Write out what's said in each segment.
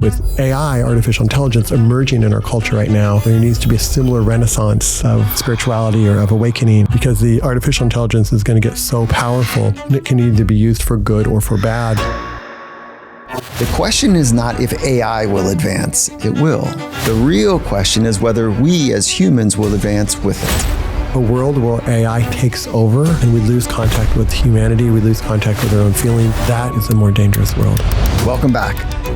With AI, artificial intelligence, emerging in our culture right now, there needs to be a similar renaissance of spirituality or of awakening, because the artificial intelligence is going to get so powerful and it can either be used for good or for bad. The question is not if AI will advance, it will. The real question is whether we as humans will advance with it. A world where AI takes over and we lose contact with humanity, we lose contact with our own feeling, that is a more dangerous world. Welcome back,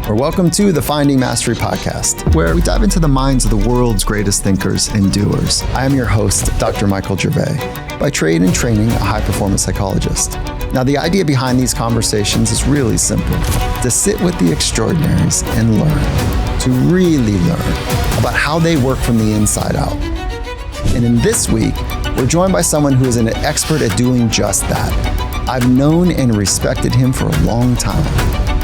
or welcome to the Finding Mastery podcast, where we dive into the minds of the world's greatest thinkers and doers. I am your host, Dr. Michael Gervais, by trade and training a high-performance psychologist. Now, the idea behind these conversations is really simple: to sit with the extraordinaries and learn, to really learn about how they work from the inside out. And in this week, we're joined by someone who is an expert at doing just that. I've known and respected him for a long time.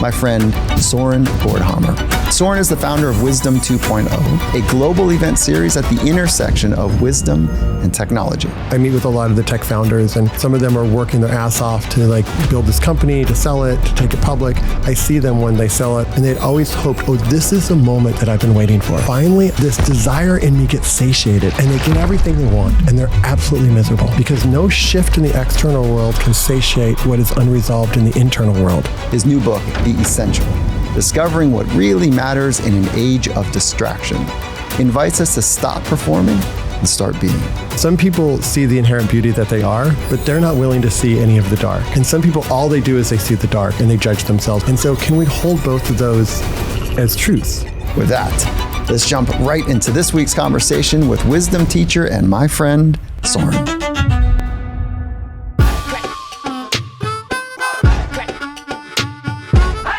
My friend, Soren Gordhamer. Soren is the founder of Wisdom 2.0, a global event series at the intersection of wisdom and technology. I meet with a lot of the tech founders, and some of them are working their ass off to build this company, to sell it, to take it public. I see them when they sell it, and they'd always hoped, this is the moment that I've been waiting for. Finally, this desire in me gets satiated, and they get everything they want, and they're absolutely miserable, because no shift in the external world can satiate what is unresolved in the internal world. His new book, The Essential: Discovering What Really Matters in an Age of Distraction, invites us to stop performing and start being. Some people see the inherent beauty that they are, but they're not willing to see any of the dark. And some people, all they do is they see the dark and they judge themselves. And so can we hold both of those as truths? With that, let's jump right into this week's conversation with wisdom teacher and my friend, Soren.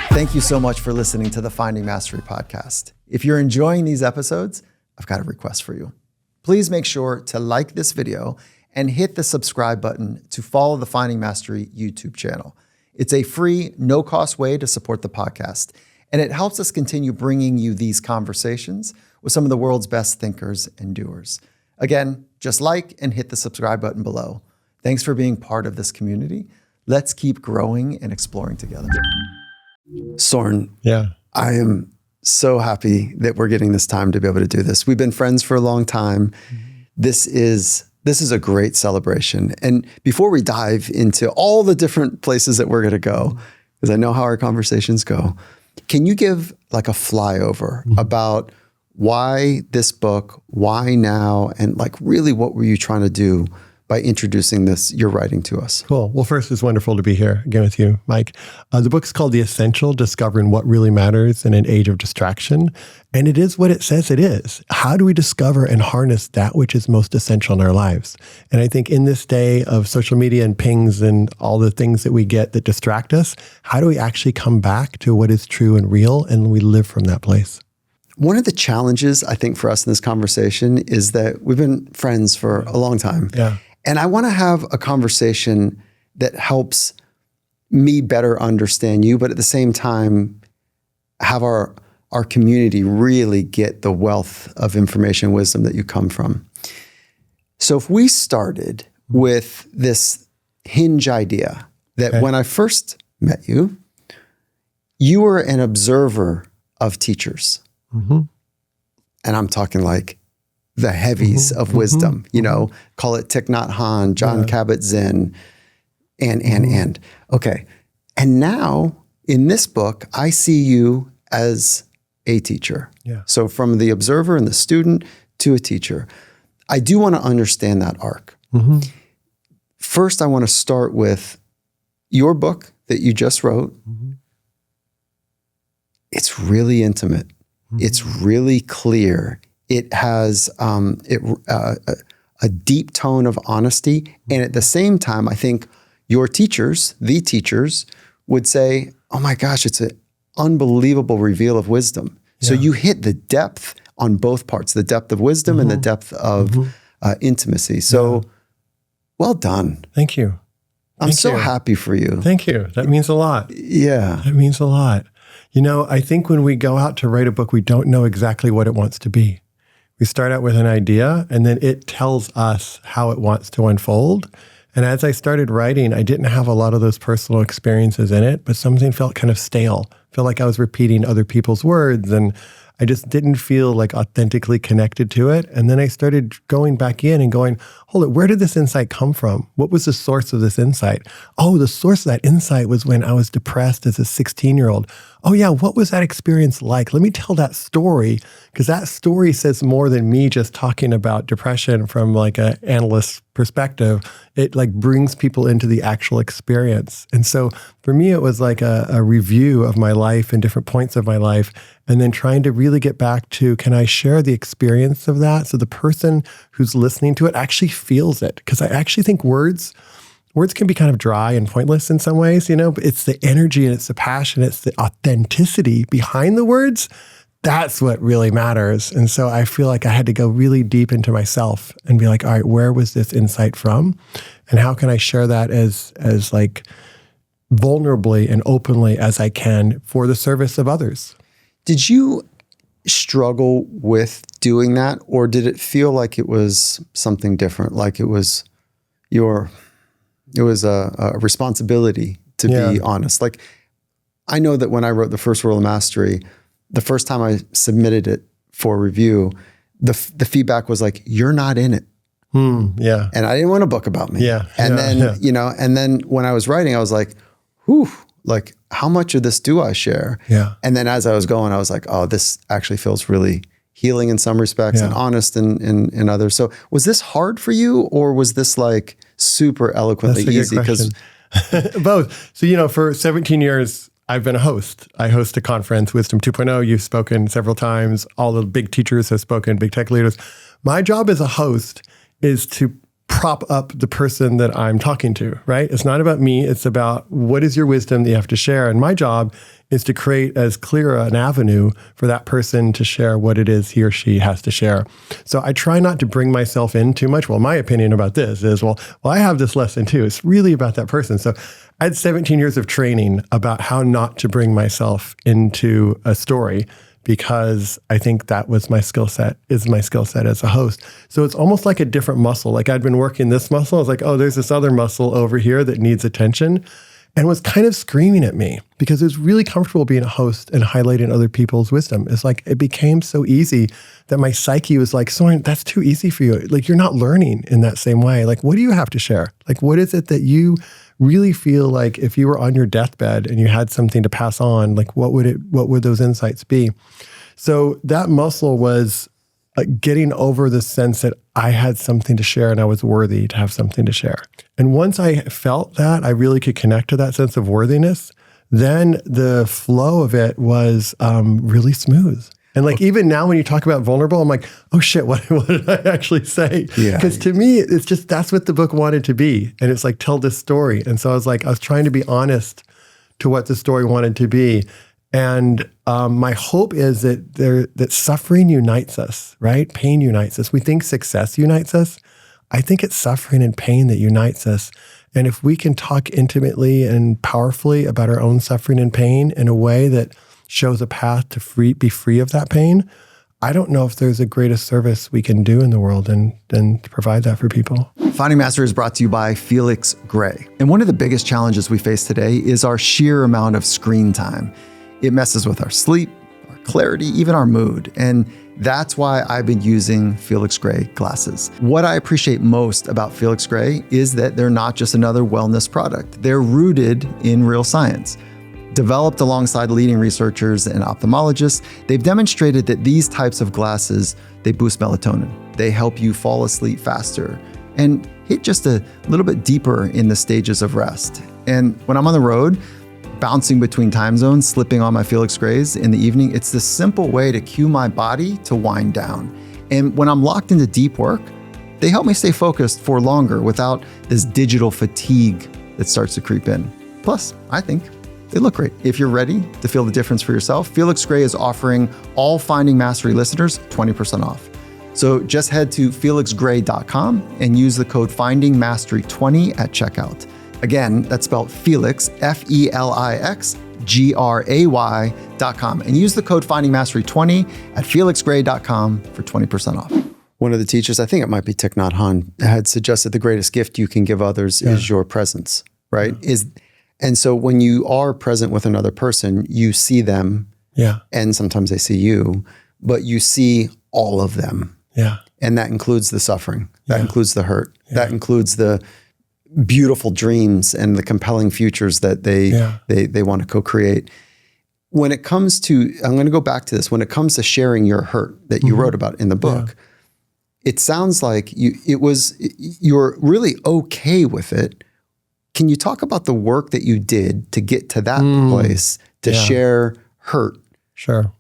Thank you so much for listening to the Finding Mastery podcast. If you're enjoying these episodes, I've got a request for you. Please make sure to like this video and hit the subscribe button to follow the Finding Mastery YouTube channel. It's a free, no-cost way to support the podcast, and it helps us continue bringing you these conversations with some of the world's best thinkers and doers. Again, just like and hit the subscribe button below. Thanks for being part of this community. Let's keep growing and exploring together. Soren, yeah, I am so happy that we're getting this time to be able to do this. We've been friends for a long time. This is a great celebration. And before we dive into all the different places that we're going to go, because I know how our conversations go, can you give like a flyover about why this book, why now, and really what were you trying to do by introducing your writing to us? Cool. Well, first, it's wonderful to be here again with you, Mike. The book's called The Essential: Discovering What Really Matters in an Age of Distraction. And it is what it says it is. How do we discover and harness that which is most essential in our lives? And I think in this day of social media and pings and all the things that we get that distract us, how do we actually come back to what is true and real, and we live from that place? One of the challenges, I think, for us in this conversation is that we've been friends for a long time. Yeah. And I want to have a conversation that helps me better understand you, but at the same time, have our community really get the wealth of information and wisdom that you come from. So if we started with this hinge idea that when I first met you, you were an observer of teachers. Mm-hmm. And I'm talking like the heavies of wisdom, call it Thich Nhat Hanh, John Kabat-Zinn, and. Okay. And now in this book, I see you as a teacher. Yeah. So from the observer and the student to a teacher. I do want to understand that arc. Mm-hmm. First, I want to start with your book that you just wrote. Mm-hmm. It's really intimate. Mm-hmm. It's really clear. It has a deep tone of honesty. And at the same time, I think your teachers, the teachers, would say, oh my gosh, it's an unbelievable reveal of wisdom. Yeah. So you hit the depth on both parts, the depth of wisdom and the depth of intimacy. So well done. Thank you. I'm so happy for you. Thank you. That means a lot. Yeah. That means a lot. I think when we go out to write a book, we don't know exactly what it wants to be. We start out with an idea, and then it tells us how it wants to unfold. And as I started writing, I didn't have a lot of those personal experiences in it, but something felt kind of stale, felt like I was repeating other people's words, and I just didn't feel like authentically connected to it. And then I started going back in and going, hold it, where did this insight come from? What was the source of this insight? Oh, the source of that insight was when I was depressed as a 16-year-old. Oh yeah, what was that experience like? Let me tell that story, because that story says more than me just talking about depression from like an analyst's perspective. It like brings people into the actual experience. And so for me, it was like a review of my life and different points of my life, and then trying to really get back to, can I share the experience of that? So the person who's listening to it actually feels it. Because I actually think words can be kind of dry and pointless in some ways, but it's the energy and it's the passion, it's the authenticity behind the words. That's what really matters. And so I feel like I had to go really deep into myself and be like, all right, where was this insight from? And how can I share that as like vulnerably and openly as I can for the service of others? Did you struggle with doing that, or did it feel like it was something different? Like it was a responsibility to be honest. Like, I know that when I wrote The First Rule of Mastery, the first time I submitted it for review, the feedback was like, you're not in it. Yeah. And I didn't want a book about me. Yeah. And then when I was writing, I was like, whew, like how much of this do I share? Yeah. And then as I was going, I was like, oh, this actually feels really healing in some respects and honest in others. So was this hard for you, or was this like super eloquently easy? Because both. So, for 17 years, I've been a host. I host a conference, Wisdom 2.0. You've spoken several times. All the big teachers have spoken, big tech leaders. My job as a host is to prop up the person that I'm talking to, right? It's not about me. It's about what is your wisdom that you have to share. And my job is to create as clear an avenue for that person to share what it is he or she has to share. So I try not to bring myself in too much. Well, my opinion about this is, well, I have this lesson too. It's really about that person. So I had 17 years of training about how not to bring myself into a story, because I think that was my skill set, is my skill set as a host. So it's almost like a different muscle. Like I'd been working this muscle. I was like, oh, there's this other muscle over here that needs attention, and was kind of screaming at me because it was really comfortable being a host and highlighting other people's wisdom. It's like, it became so easy that my psyche was like, Soren, that's too easy for you. Like, you're not learning in that same way. Like, what do you have to share? Like, what is it that you really feel like if you were on your deathbed and you had something to pass on, like what would those insights be? So that muscle was getting over the sense that I had something to share and I was worthy to have something to share. And once I felt that, I really could connect to that sense of worthiness, then the flow of it was really smooth. And like, even now when you talk about vulnerable, I'm like, oh shit, what did I actually say? Because to me, it's just, that's what the book wanted to be. And it's like, tell this story. And so I was trying to be honest to what the story wanted to be. And my hope is that suffering unites us, right? Pain unites us. We think success unites us. I think it's suffering and pain that unites us. And if we can talk intimately and powerfully about our own suffering and pain in a way that shows a path to be free of that pain, I don't know if there's a greater service we can do in the world than to provide that for people. Finding Mastery is brought to you by Felix Gray. And one of the biggest challenges we face today is our sheer amount of screen time. It messes with our sleep, our clarity, even our mood. And that's why I've been using Felix Gray glasses. What I appreciate most about Felix Gray is that they're not just another wellness product. They're rooted in real science. Developed alongside leading researchers and ophthalmologists, they've demonstrated that these types of glasses, they boost melatonin. They help you fall asleep faster and hit just a little bit deeper in the stages of rest. And when I'm on the road, bouncing between time zones, slipping on my Felix Grays in the evening, it's this simple way to cue my body to wind down. And when I'm locked into deep work, they help me stay focused for longer without this digital fatigue that starts to creep in. Plus, I think they look great. If you're ready to feel the difference for yourself, Felix Gray is offering all Finding Mastery listeners 20% off. So just head to felixgray.com and use the code FindingMastery20 at checkout. Again, that's spelled Felix, FelixGray.com, and use the code FindingMastery20 at felixgray.com for 20% off. One of the teachers, I think it might be Thich Nhat Hanh, had suggested the greatest gift you can give others is your presence, right? And so when you are present with another person, you see them, Yeah. and sometimes they see you, but you see all of them. Yeah. And that includes the suffering. That Yeah. includes the hurt. Yeah. That includes the beautiful dreams and the compelling futures that they want to co-create. When it comes to, I'm going to go back to this, when it comes to sharing your hurt that you wrote about in the book, it sounds like you're really okay with it. Can you talk about the work that you did to get to that place to share hurt? Sure.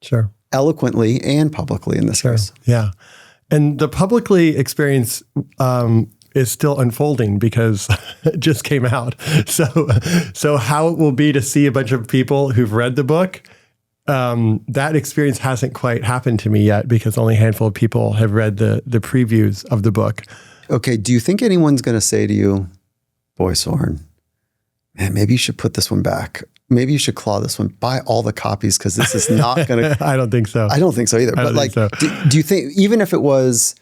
Sure. Eloquently and publicly in this case. Yeah. And the publicly experience is still unfolding because it just came out. So how it will be to see a bunch of people who've read the book, that experience hasn't quite happened to me yet because only a handful of people have read the previews of the book. Okay. Do you think anyone's going to say to you, boy, Soren, man, maybe you should put this one back. Maybe you should claw this one. Buy all the copies because this is not going to... I don't think so. I don't think so either. But like, do you think, even if it was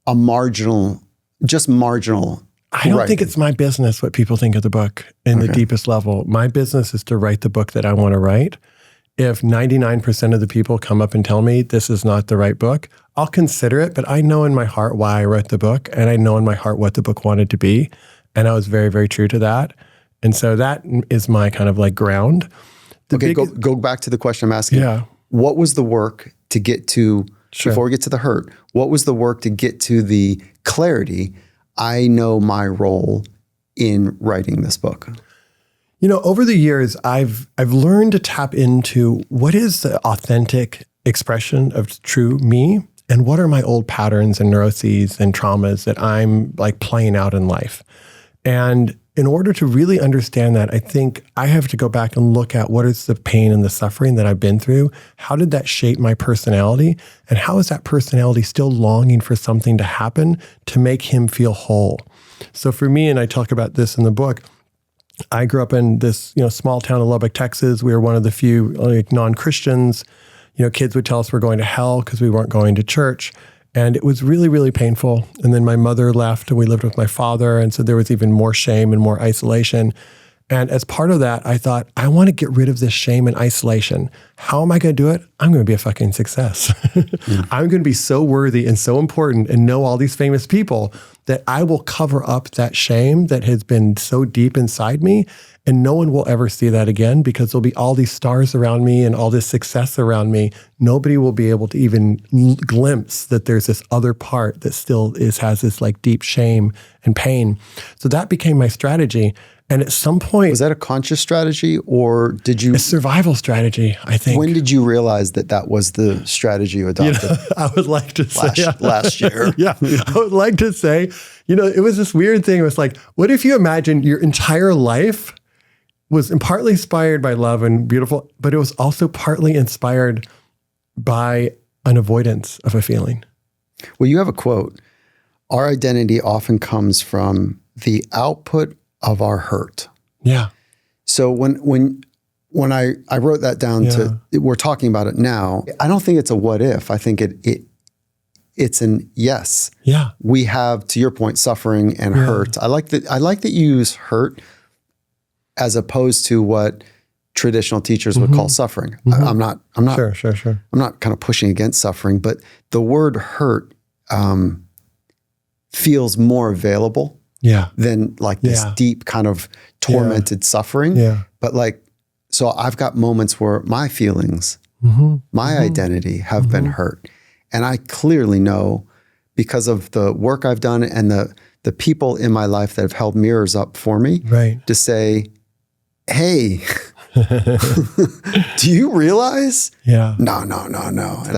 a marginal... I don't think it's my business what people think of the book in the deepest level. My business is to write the book that I want to write. If 99% of the people come up and tell me this is not the right book, I'll consider it, but I know in my heart why I wrote the book, and I know in my heart what the book wanted to be, and I was very, very true to that. And so that is my kind of like ground. Go back to the question I'm asking. Yeah. What was the work to get to, before we get to the hurt, what was the work to get to the clarity, I know my role in writing this book? You know, over the years, I've learned to tap into what is the authentic expression of true me and what are my old patterns and neuroses and traumas that I'm like playing out in life. And in order to really understand that, I think I have to go back and look at what is the pain and the suffering that I've been through. How did that shape my personality? And how is that personality still longing for something to happen to make him feel whole? So for me, and I talk about this in the book, I grew up in this, small town of Lubbock, Texas. We were one of the few non-Christians. Kids would tell us we're going to hell because we weren't going to church. And it was really, really painful. And then my mother left and we lived with my father. And so there was even more shame and more isolation. And as part of that, I thought, I want to get rid of this shame and isolation. How am I going to do it? I'm going to be a fucking success. I'm going to be so worthy and so important and know all these famous people that I will cover up that shame that has been so deep inside me. And no one will ever see that again because there'll be all these stars around me and all this success around me. Nobody will be able to even glimpse that there's this other part that still has this like deep shame and pain. So that became my strategy. And at some point... Was that a conscious strategy or did you... A survival strategy, I think. When did you realize that was the strategy you adopted? I would like to say... Last year. Yeah. I would like to say, it was this weird thing. It was like, what if you imagine your entire life was partly inspired by love and beautiful, but it was also partly inspired by an avoidance of a feeling? Well, you have a quote. Our identity often comes from the output of our hurt. Yeah. So when I wrote that down we're talking about it now, I don't think it's a what if. I think it's an yes. Yeah. We have, to your point, suffering and hurt. I like that you use hurt as opposed to what traditional teachers would call suffering. I'm not Sure. I'm not kind of pushing against suffering, but the word hurt feels more available than like this deep kind of tormented suffering. Yeah. But so I've got moments where my feelings, my identity have been hurt. And I clearly know because of the work I've done and the people in my life that have held mirrors up for me to say, hey, do you realize? Yeah. No.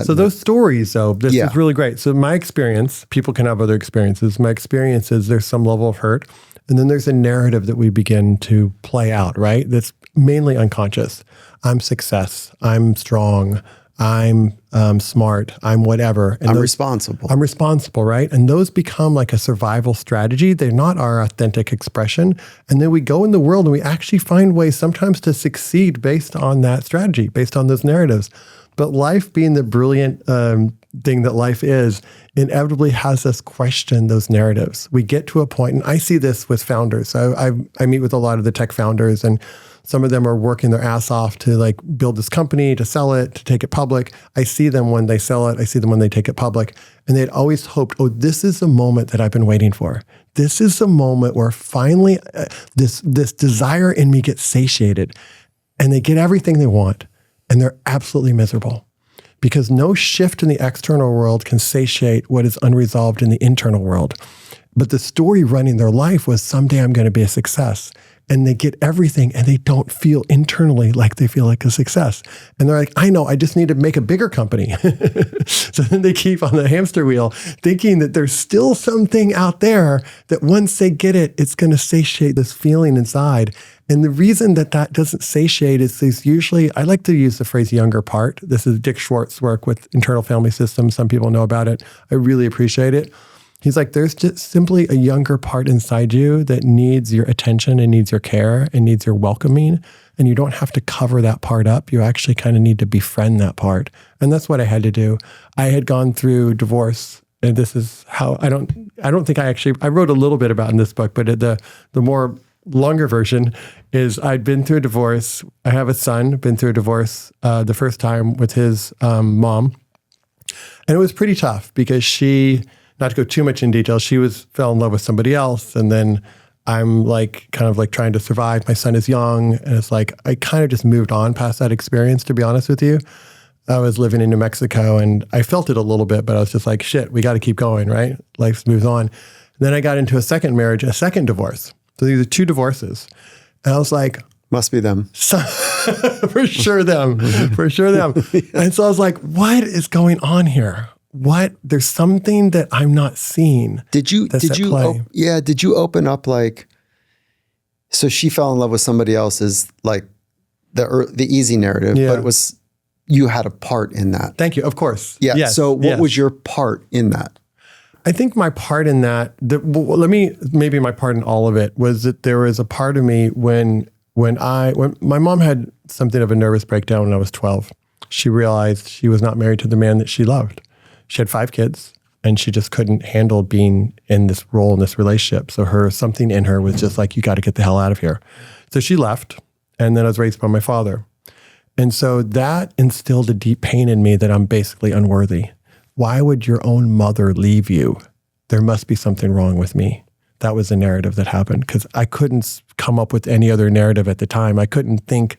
So those stories, though, this is really great. So my experience, people can have other experiences. My experience is there's some level of hurt, and then there's a narrative that we begin to play out, right? That's mainly unconscious. I'm success. I'm strong. I'm smart. I'm whatever. And I'm responsible. I'm responsible, right? And those become like a survival strategy. They're not our authentic expression. And then we go in the world and we actually find ways sometimes to succeed based on that strategy, based on those narratives. But life, being the brilliant thing that life is, inevitably has us question those narratives. We get to a point, and I see this with founders. I meet with a lot of the tech founders, and some of them are working their ass off to like build this company, to sell it, to take it public. I see them when they sell it. I see them when they take it public. And they'd always hoped, oh, this is the moment that I've been waiting for. This is the moment where finally this desire in me gets satiated, and they get everything they want, and they're absolutely miserable. Because no shift in the external world can satiate what is unresolved in the internal world. But the story running their life was, someday I'm going to be a success. And they get everything, and they don't feel internally like they feel like a success. And they're like, I know, I just need to make a bigger company. So then they keep on the hamster wheel, thinking that there's still something out there that once they get it, it's going to satiate this feeling inside. And the reason that doesn't satiate is there's usually, I like to use the phrase younger part. This is Dick Schwartz's work with internal family systems. Some people know about it. I really appreciate it. He's like, there's just simply a younger part inside you that needs your attention and needs your care and needs your welcoming. And you don't have to cover that part up. You actually kind of need to befriend that part. And that's what I had to do. I had gone through divorce. And this is how, I don't think I wrote a little bit about in this book, but the more longer version is I'd been through a divorce. I have a son, been through a divorce the first time with his mom. And it was pretty tough because she, not to go too much in detail, she fell in love with somebody else. And then I'm like, kind of like trying to survive. My son is young. And it's like, I kind of just moved on past that experience, to be honest with you. I was living in New Mexico and I felt it a little bit, but I was just like, shit, we got to keep going, right? Life moves on. And then I got into a second marriage, a second divorce. So these are two divorces. And I was like, must be them. For sure them. For sure them. And so I was like, what is going on here? There's something that I'm not seeing. Did you open up like, so she fell in love with somebody else's, like the easy narrative, but it was, you had a part in that. Thank you. Of course. Yeah. Yes, so what was your part in that? I think my part in that, maybe my part in all of it was that there was a part of me when my mom had something of a nervous breakdown when I was 12. She realized she was not married to the man that she loved. She had 5 kids, and she just couldn't handle being in this role in this relationship. So something in her was just like, you got to get the hell out of here. So she left, and then I was raised by my father. And so that instilled a deep pain in me that I'm basically unworthy. Why would your own mother leave you? There must be something wrong with me. That was the narrative that happened, because I couldn't come up with any other narrative at the time. I couldn't think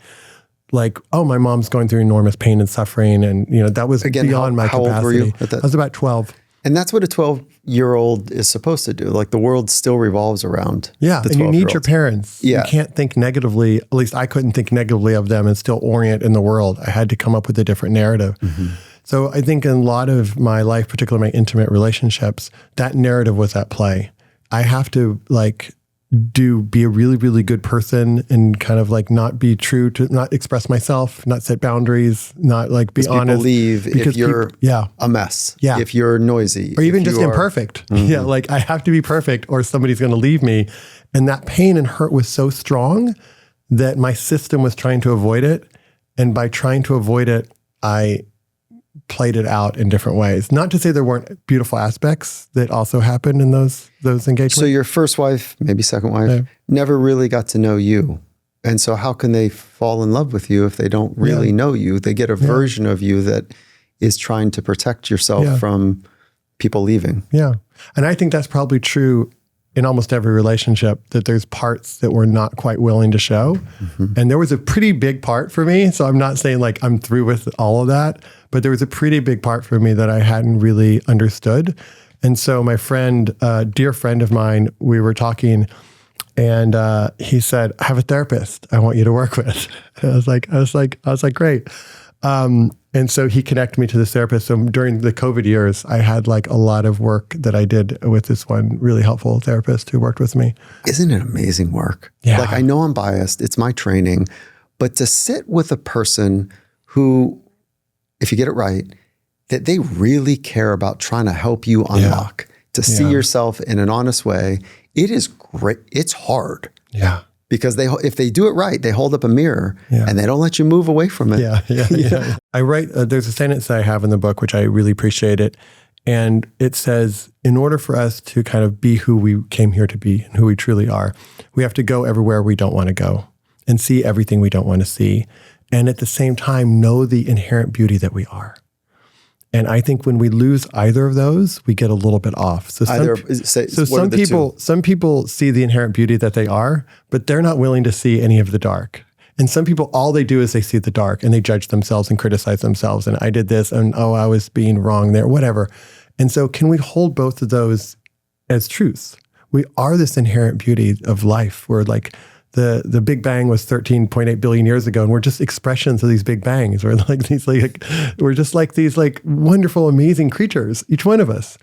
like, oh, my mom's going through enormous pain and suffering. And, that was beyond my capacity. How old were you at that? I was about 12. And that's what a 12-year-old is supposed to do. Like the world still revolves around the 12-year-olds. And you need your parents. Yeah. You can't think negatively. At least I couldn't think negatively of them and still orient in the world. I had to come up with a different narrative. Mm-hmm. So I think in a lot of my life, particularly my intimate relationships, that narrative was at play. I have to be a really, really good person and kind of like not be true to, not express myself, not set boundaries, not like be honest. People leave if you're a mess, if you're noisy. Or even just imperfect. Mm-hmm. Yeah, like I have to be perfect or somebody's going to leave me. And that pain and hurt was so strong that my system was trying to avoid it. And by trying to avoid it, I played it out in different ways. Not to say there weren't beautiful aspects that also happened in those engagements. So your first wife, maybe second wife, never really got to know you. And so how can they fall in love with you if they don't really know you? They get a version of you that is trying to protect yourself from people leaving. Yeah. And I think that's probably true in almost every relationship, that there's parts that we're not quite willing to show. Mm-hmm. And there was a pretty big part for me. So I'm not saying like I'm through with all of that, but there was a pretty big part for me that I hadn't really understood. And so my friend, dear friend of mine, we were talking and he said, I have a therapist I want you to work with. And I was like, great. And so he connected me to this therapist. So during the COVID years, I had like a lot of work that I did with this one really helpful therapist who worked with me. Isn't it amazing work? Yeah. Like I know I'm biased, it's my training, but to sit with a person who, if you get it right, that they really care about trying to help you unlock, to see yourself in an honest way, it is great. It's hard. Yeah. Because if they do it right, they hold up a mirror and they don't let you move away from it. Yeah. I write, there's a sentence that I have in the book, which I really appreciate it. And it says, in order for us to kind of be who we came here to be and who we truly are, we have to go everywhere we don't want to go and see everything we don't want to see. And at the same time, know the inherent beauty that we are. And I think when we lose either of those, we get a little bit off. So some people see the inherent beauty that they are, but they're not willing to see any of the dark. And some people, all they do is they see the dark and they judge themselves and criticize themselves. And I did this and, I was being wrong there, whatever. And so can we hold both of those as truths? We are this inherent beauty of life. We're like, the Big Bang was 13.8 billion years ago, and we're just expressions of these Big Bangs. We're just like these like wonderful, amazing creatures, each one of us.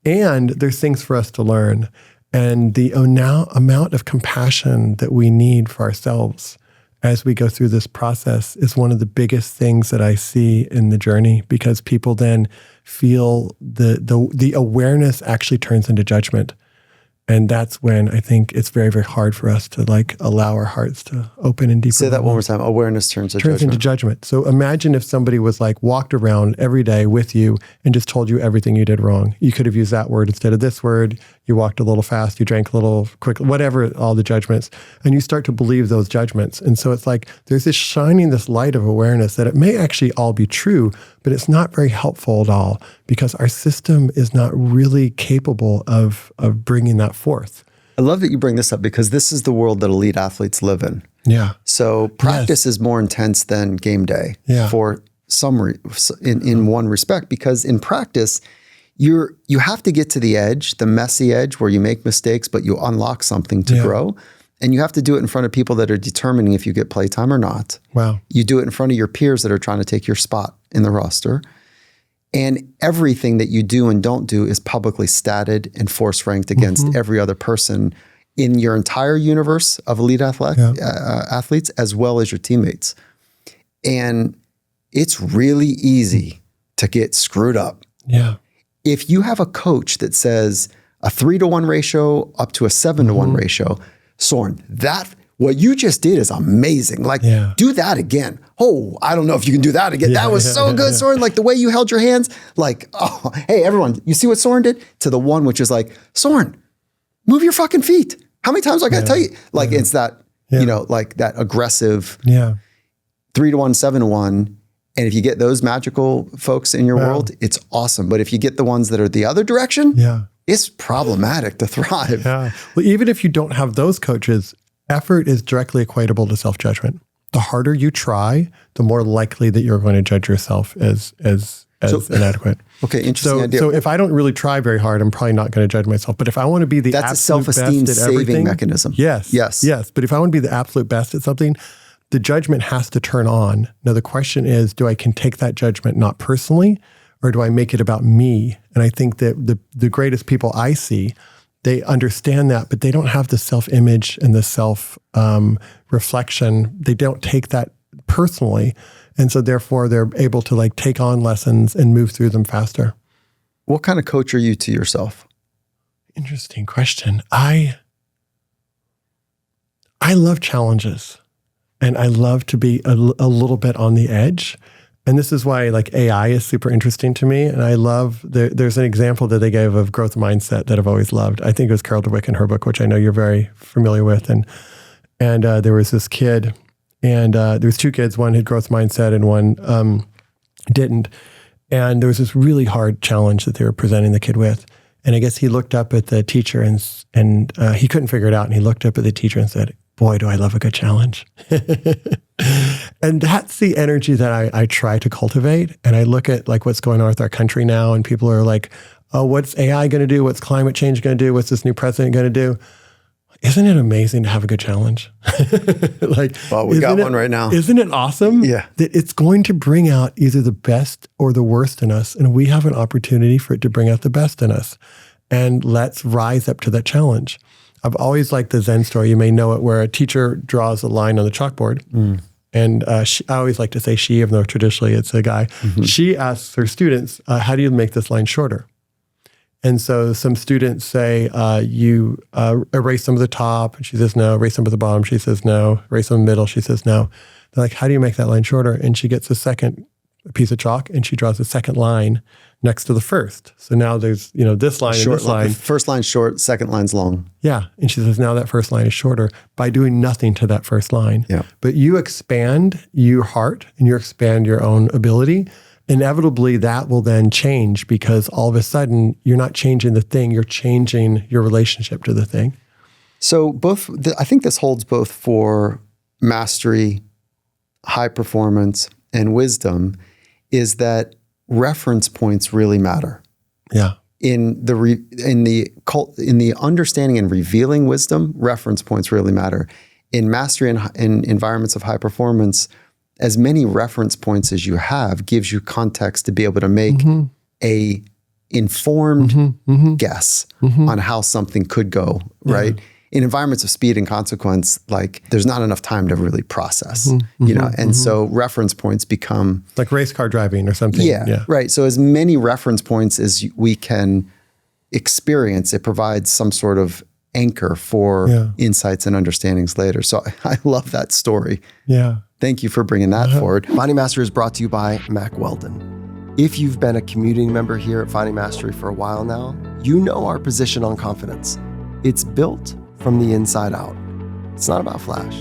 And there's things for us to learn. And the amount of compassion that we need for ourselves as we go through this process is one of the biggest things that I see in the journey, because people then feel the awareness actually turns into judgment. And that's when I think it's very, very hard for us to like allow our hearts to open and deeper. Say that one more time. Awareness turns into judgment. So imagine if somebody was like walked around every day with you and just told you everything you did wrong. You could have used that word instead of this word. You walked a little fast. You drank a little quick, whatever, all the judgments. And you start to believe those judgments. And so it's like there's this shining this light of awareness that it may actually all be true, but it's not very helpful at all because our system is not really capable of bringing that forth. I love that you bring this up because this is the world that elite athletes live in. Yeah. So practice is more intense than game day for in one respect, because in practice, you have to get to the edge, the messy edge where you make mistakes, but you unlock something to grow. And you have to do it in front of people that are determining if you get playtime or not. Wow. You do it in front of your peers that are trying to take your spot in the roster. And everything that you do and don't do is publicly statted and force ranked against every other person in your entire universe of elite athletes, as well as your teammates. And it's really easy to get screwed up. Yeah. If you have a coach that says a 3-to-1 ratio up to a 7-to-1 ratio, Soren, what you just did is amazing. Like, do that again. Oh, I don't know if you can do that again. That was so good, Soren. Like the way you held your hands, like, oh, hey, everyone, you see what Soren did? To the one which is like, Soren, move your fucking feet. How many times do I got to tell you? Like, it's that, like that aggressive 3-to-1, 7-to-1. And if you get those magical folks in your world, it's awesome. But if you get the ones that are the other direction, it's problematic to thrive. Yeah. Well, even if you don't have those coaches, effort is directly equatable to self-judgment. The harder you try, the more likely that you're going to judge yourself as inadequate. Okay, interesting idea. So if I don't really try very hard, I'm probably not going to judge myself. But if I want to be the That's absolute a self-esteem best at saving everything, mechanism. Yes. But if I want to be the absolute best at something, the judgment has to turn on. Now, the question is, do I can take that judgment not personally, or do I make it about me? And I think that the greatest people I see, they understand that, but they don't have the self-image and the self-reflection. They don't take that personally. And so therefore, they're able to like take on lessons and move through them faster. What kind of coach are you to yourself? Interesting question. I love challenges. And I love to be a little bit on the edge. And this is why like AI is super interesting to me. And I love, there's an example that they gave of growth mindset that I've always loved. I think it was Carol Dweck in her book, which I know you're very familiar with. And there was this kid, and there was 2 kids. One had growth mindset and one didn't. And there was this really hard challenge that they were presenting the kid with. And I guess he looked up at the teacher and he couldn't figure it out. And he looked up at the teacher and said, "Boy, do I love a good challenge." And that's the energy that I try to cultivate. And I look at like what's going on with our country now, and people are like, oh, what's AI going to do? What's climate change going to do? What's this new president going to do? Isn't it amazing to have a good challenge? Well, we got one right now. Isn't it awesome? Yeah. That it's going to bring out either the best or the worst in us. And we have an opportunity for it to bring out the best in us. And let's rise up to that challenge. I've always liked the Zen story. You may know it, where a teacher draws a line on the chalkboard. And I always like to say she, even though traditionally it's a guy. She asks her students, how do you make this line shorter? And so some students say, you erase some of the top. And she says, no. Erase some of the bottom. She says, no. Erase some of the middle. She says, no. They're like, how do you make that line shorter? And she gets a second piece of chalk and she draws a second line next to the first. So now there's, this line Short and this line. First line's short, second line's long. Yeah. And she says, now that first line is shorter by doing nothing to that first line. Yeah. But you expand your heart and you expand your own ability. Inevitably, that will then change because all of a sudden you're not changing the thing, you're changing your relationship to the thing. So I think this holds both for mastery, high performance, and wisdom, is that reference points really matter. Yeah. In the understanding and revealing wisdom, reference points really matter. In mastery and in environments of high performance, as many reference points as you have gives you context to be able to make a informed guess on how something could go, right? In environments of speed and consequence, like there's not enough time to really process, so reference points become like race car driving or something. Yeah, right. So as many reference points as we can experience, it provides some sort of anchor for insights and understandings later. So I love that story. Yeah. Thank you for bringing that forward. Finding Mastery is brought to you by Mack Weldon. If you've been a community member here at Finding Mastery for a while now, you know our position on confidence. It's built from the inside out. It's not about flash.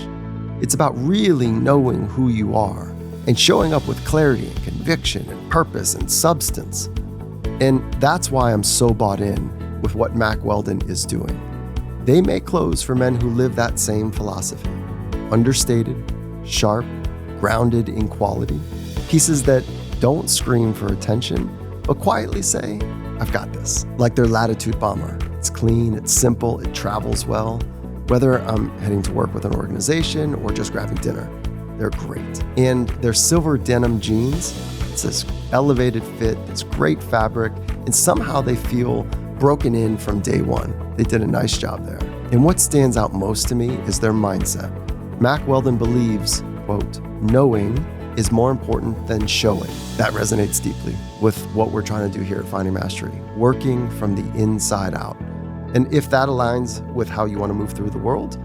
It's about really knowing who you are and showing up with clarity and conviction and purpose and substance. And that's why I'm so bought in with what Mack Weldon is doing. They make clothes for men who live that same philosophy. Understated, sharp, grounded in quality. Pieces that don't scream for attention, but quietly say, I've got this. Like their Latitude bomber. It's clean, it's simple, it travels well. Whether I'm heading to work with an organization or just grabbing dinner, they're great. And their silver denim jeans, it's this elevated fit, this great fabric, and somehow they feel broken in from day one. They did a nice job there. And what stands out most to me is their mindset. Mack Weldon believes, quote, knowing is more important than showing. That resonates deeply with what we're trying to do here at Finding Mastery, working from the inside out. And if that aligns with how you want to move through the world,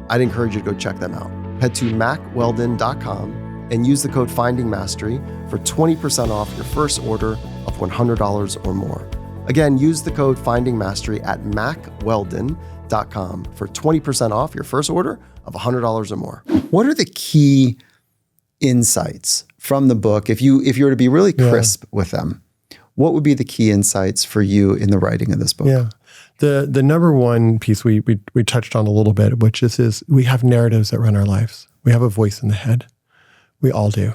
I'd encourage you to go check them out. Head to mackweldon.com and use the code Finding Mastery for 20% off your first order of $100 or more. Again, use the code Finding Mastery at mackweldon.com for 20% off your first order of $100 or more. What are the key insights from the book? If you were to be really crisp with them, what would be the key insights for you in the writing of this book? Yeah. The number one piece we touched on a little bit, which is we have narratives that run our lives. We have a voice in the head. We all do.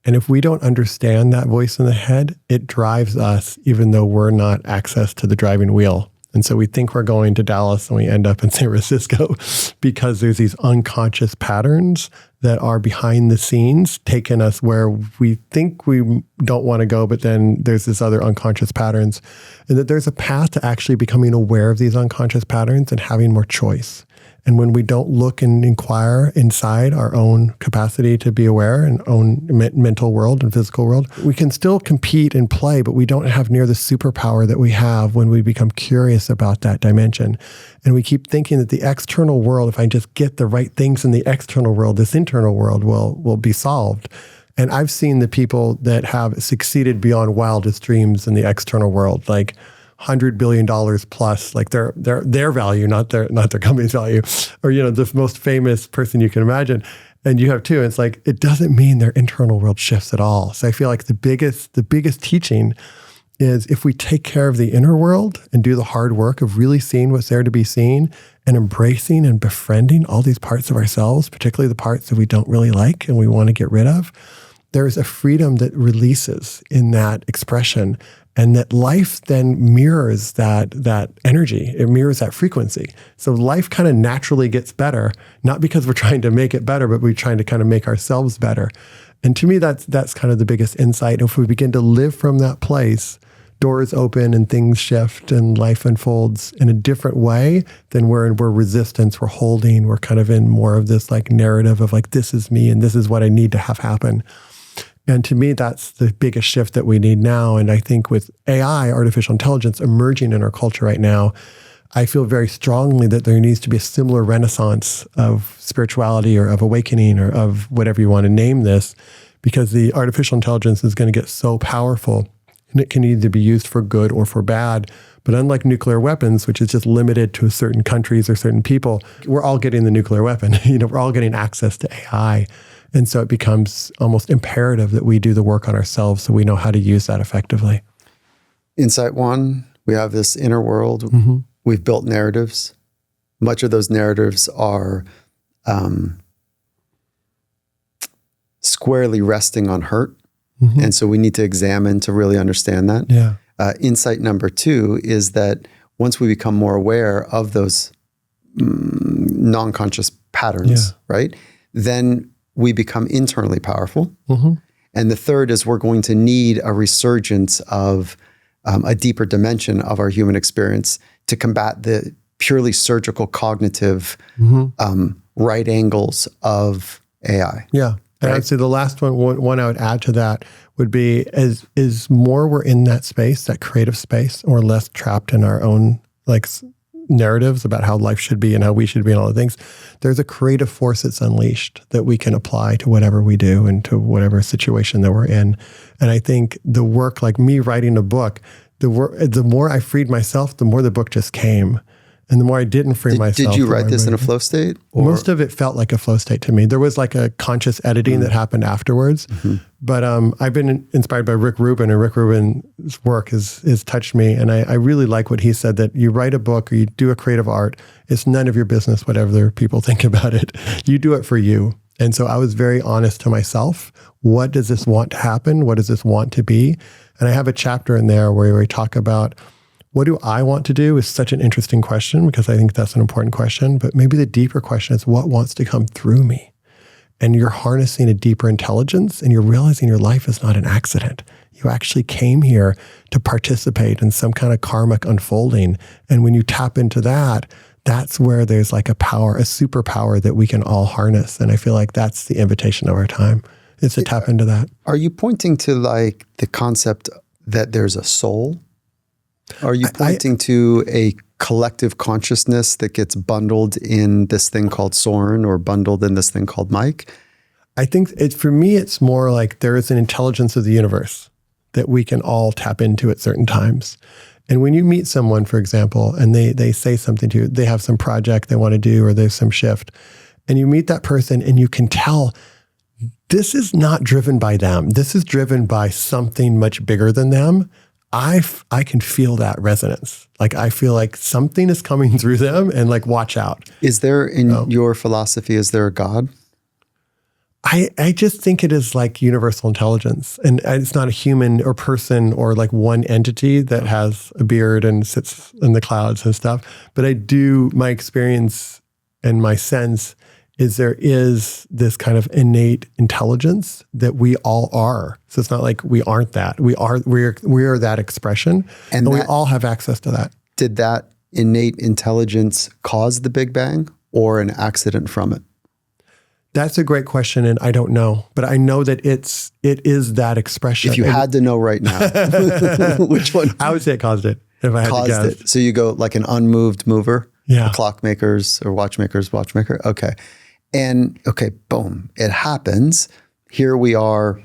And if we don't understand that voice in the head, it drives us even though we're not access to the driving wheel. And so we think we're going to Dallas and we end up in San Francisco because there's these unconscious patterns that are behind the scenes taking us where we think we don't want to go, but then there's this other unconscious patterns. And that there's a path to actually becoming aware of these unconscious patterns and having more choice. And when we don't look and inquire inside our own capacity to be aware and own mental world and physical world, we can still compete and play, but we don't have near the superpower that we have when we become curious about that dimension. And we keep thinking that the external world, if I just get the right things in the external world, this internal world will be solved. And I've seen the people that have succeeded beyond wildest dreams in the external world, like $100 billion plus, like their value, not their company's value, or the most famous person you can imagine. And you have two. And it's like it doesn't mean their internal world shifts at all. So I feel like the biggest teaching is if we take care of the inner world and do the hard work of really seeing what's there to be seen and embracing and befriending all these parts of ourselves, particularly the parts that we don't really like and we want to get rid of, there's a freedom that releases in that expression. And that life then mirrors that energy. It mirrors that frequency. So life kind of naturally gets better, not because we're trying to make it better, but we're trying to kind of make ourselves better. And to me, that's kind of the biggest insight. If we begin to live from that place, doors open and things shift and life unfolds in a different way than we're resistance, we're holding, we're kind of in more of this like narrative of like, this is me and this is what I need to have happen. And to me, that's the biggest shift that we need now. And I think with AI, artificial intelligence, emerging in our culture right now, I feel very strongly that there needs to be a similar renaissance of spirituality or of awakening or of whatever you want to name this, because the artificial intelligence is going to get so powerful and it can either be used for good or for bad. But unlike nuclear weapons, which is just limited to certain countries or certain people, we're all getting the nuclear weapon. We're all getting access to AI. And so it becomes almost imperative that we do the work on ourselves so we know how to use that effectively. Insight one, we have this inner world. Mm-hmm. We've built narratives. Much of those narratives are squarely resting on hurt. Mm-hmm. And so we need to examine to really understand that. Yeah. Insight number two is that once we become more aware of those non-conscious patterns, right, then we become internally powerful. Mm-hmm. And the third is we're going to need a resurgence of a deeper dimension of our human experience to combat the purely surgical cognitive right angles of AI. Yeah. And right? I'd say the last one I would add to that would be is more we're in that space, that creative space, or less trapped in our own narratives about how life should be and how we should be and all the things, there's a creative force that's unleashed that we can apply to whatever we do and to whatever situation that we're in. And I think the work, like me writing a book, the more I freed myself, the more the book just came. And the more I didn't free myself. Did you write this in a flow state? Or? Most of it felt like a flow state to me. There was like a conscious editing that happened afterwards. Mm-hmm. But I've been inspired by Rick Rubin, and Rick Rubin's work has touched me. And I really like what he said, that you write a book or you do a creative art, it's none of your business, whatever other people think about it. You do it for you. And so I was very honest to myself. What does this want to happen? What does this want to be? And I have a chapter in there where we talk about, what do I want to do is such an interesting question, because I think that's an important question. But maybe the deeper question is, what wants to come through me? And you're harnessing a deeper intelligence and you're realizing your life is not an accident. You actually came here to participate in some kind of karmic unfolding. And when you tap into that, that's where there's like a power, a superpower that we can all harness. And I feel like that's the invitation of our time, is to tap into that. Are you pointing to like the concept that there's a soul? Are you pointing to a collective consciousness that gets bundled in this thing called Soren or bundled in this thing called Mike? I think for me, it's more like there is an intelligence of the universe that we can all tap into at certain times. And when you meet someone, for example, and they say something to you, they have some project they want to do or there's some shift, and you meet that person and you can tell this is not driven by them. This is driven by something much bigger than them. I can feel that resonance. Like I feel like something is coming through them and like, watch out. Is there in your philosophy, is there a God? I just think it is like universal intelligence. And it's not a human or person or like one entity that has a beard and sits in the clouds and stuff. But my experience and my sense is there is this kind of innate intelligence that we all are. So it's not like we aren't that. We are that expression, and we all have access to that. Did that innate intelligence cause the Big Bang or an accident from it? That's a great question, and I don't know. But I know that it is that expression. If you had to know right now, which one? I would say it caused it, if I had to guess. It. So you go like an unmoved mover? Yeah. Clockmakers or watchmaker. Okay. And okay, boom, it happens. Here we are.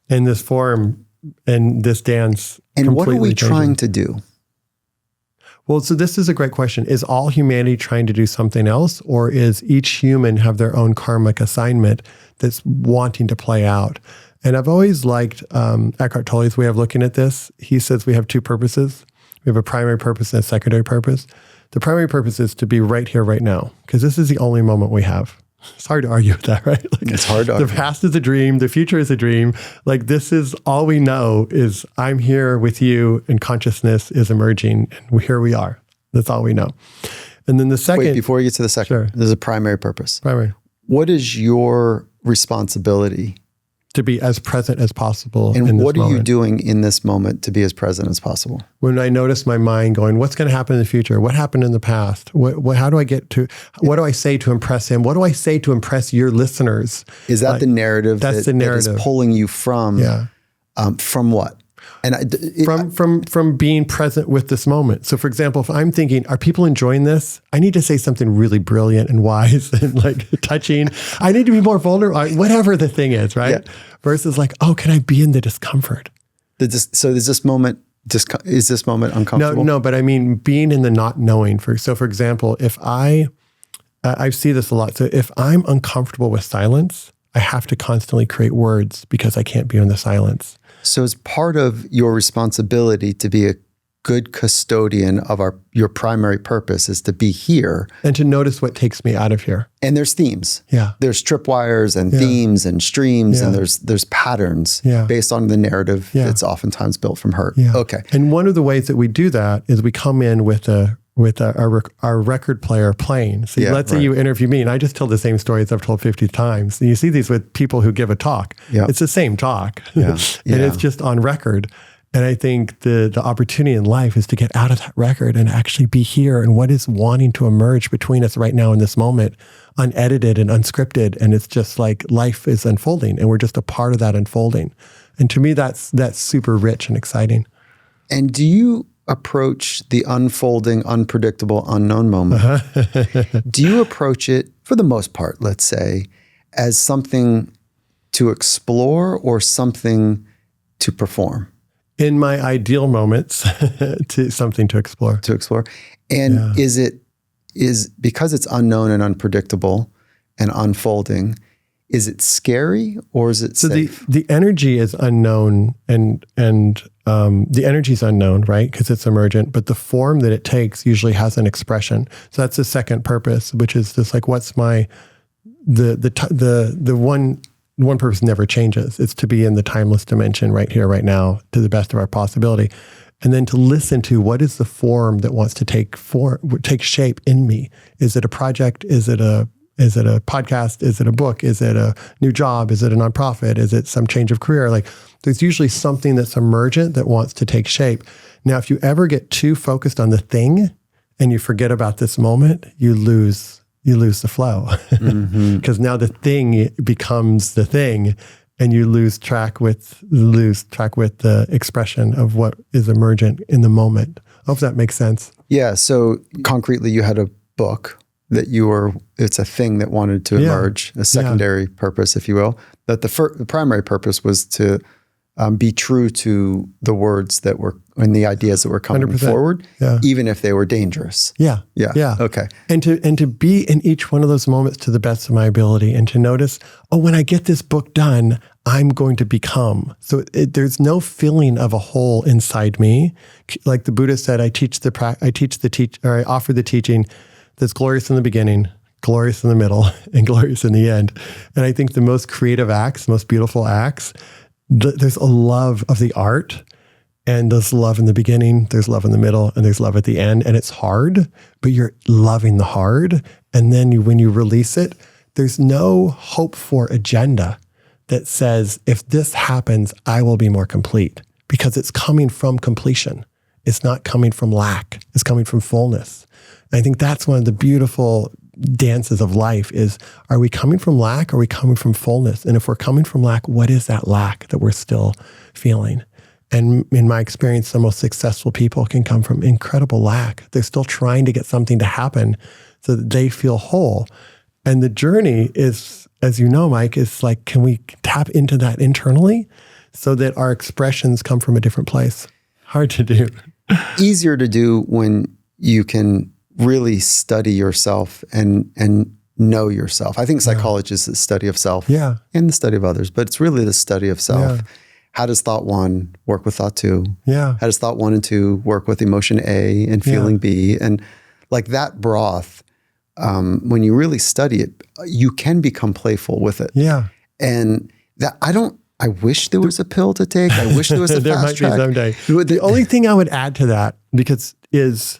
In this form and this dance. And what are we trying to do? Well, so this is a great question. Is all humanity trying to do something else, or is each human have their own karmic assignment that's wanting to play out? And I've always liked Eckhart Tolle's way of looking at this. He says we have two purposes. We have a primary purpose and a secondary purpose. The primary purpose is to be right here, right now, because this is the only moment we have. It's hard to argue with that, right? Like, it's hard to argue. The past is a dream. The future is a dream. Like, this is all we know is I'm here with you and consciousness is emerging and here we are. That's all we know. And then the second... Wait, before you get to the second, sure. There's a primary purpose. Primary. What is your responsibility to be as present as possible. And in this what are you moment. doing in this moment to be as present as possible? When I notice my mind going, what's going to happen in the future? What happened in the past? How do I get to, what do I say to impress him? What do I say to impress your listeners? Is that the narrative? That's the narrative. That is pulling you from what? And from being present with this moment. So for example, if I'm thinking, are people enjoying this? I need to say something really brilliant and wise and like touching. I need to be more vulnerable, whatever the thing is, right? Yeah. Versus like, oh, can I be in the discomfort? So is this moment uncomfortable? No, but I mean, being in the not knowing. So for example, if I see this a lot. So if I'm uncomfortable with silence, I have to constantly create words because I can't be in the silence. So it's part of your responsibility to be a good custodian of your primary purpose is to be here. And to notice what takes me out of here. And there's themes. Yeah. There's tripwires and themes and streams and there's patterns based on the narrative that's oftentimes built from hurt. Yeah. Okay. And one of the ways that we do that is we come in with our record player playing. So let's say you interview me, and I just tell the same stories I've told 50 times. And you see these with people who give a talk. Yeah. It's the same talk. Yeah. And it's just on record. And I think the opportunity in life is to get out of that record and actually be here and what is wanting to emerge between us right now in this moment, unedited and unscripted. And it's just like life is unfolding and we're just a part of that unfolding. And to me, that's super rich and exciting. And do you approach the unfolding, unpredictable, unknown moment? Do you approach it, for the most part, let's say, as something to explore or something to perform? In my ideal moments, to something to explore. To explore. And is because it's unknown and unpredictable and unfolding, is it scary or is it safe? The energy is unknown and the energy is unknown, right? Because it's emergent, but the form that it takes usually has an expression. So that's the second purpose, which is just like, what's my, the one purpose never changes. It's to be in the timeless dimension right here, right now, to the best of our possibility. And then to listen to what is the form that wants to take shape in me. Is it a project? Is it a podcast? Is it a book? Is it a new job? Is it a nonprofit? Is it some change of career? Like there's usually something that's emergent that wants to take shape. Now, if you ever get too focused on the thing and you forget about this moment, you lose the flow because now the thing becomes the thing and you lose track with the expression of what is emergent in the moment. I hope that makes sense. Yeah. So concretely, you had a book that it's a thing that wanted to emerge, a secondary purpose, if you will, that the primary purpose was to be true to the words that were and the ideas that were coming 100%. forward, even if they were dangerous. Yeah. Okay. And to be in each one of those moments to the best of my ability and to notice, when I get this book done, I'm going to become. So there's no feeling of a hole inside me. Like the Buddha said, I offer the teaching that's glorious in the beginning, glorious in the middle, and glorious in the end. And I think the most creative acts, most beautiful acts, there's a love of the art, and there's love in the beginning, there's love in the middle, and there's love at the end. And it's hard, but you're loving the hard. And then when you release it, there's no hope for agenda that says, if this happens, I will be more complete, because it's coming from completion. It's not coming from lack. It's coming from fullness. And I think that's one of the beautiful dances of life is, are we coming from lack or are we coming from fullness? And if we're coming from lack, what is that lack that we're still feeling? And in my experience, the most successful people can come from incredible lack. They're still trying to get something to happen so that they feel whole. And the journey is, as you know, Mike, is like, can we tap into that internally so that our expressions come from a different place? Hard to do. Easier to do when you can really study yourself and know yourself. I think psychology is the study of self and the study of others, but it's really the study of self. Yeah. How does thought one work with thought two? Yeah. How does thought 1 and 2 work with emotion A and feeling B? And like that broth, when you really study it, you can become playful with it. Yeah. And that I wish there was a pill to take. I wish there was a fast track. There might be someday. The only thing I would add to that, because is,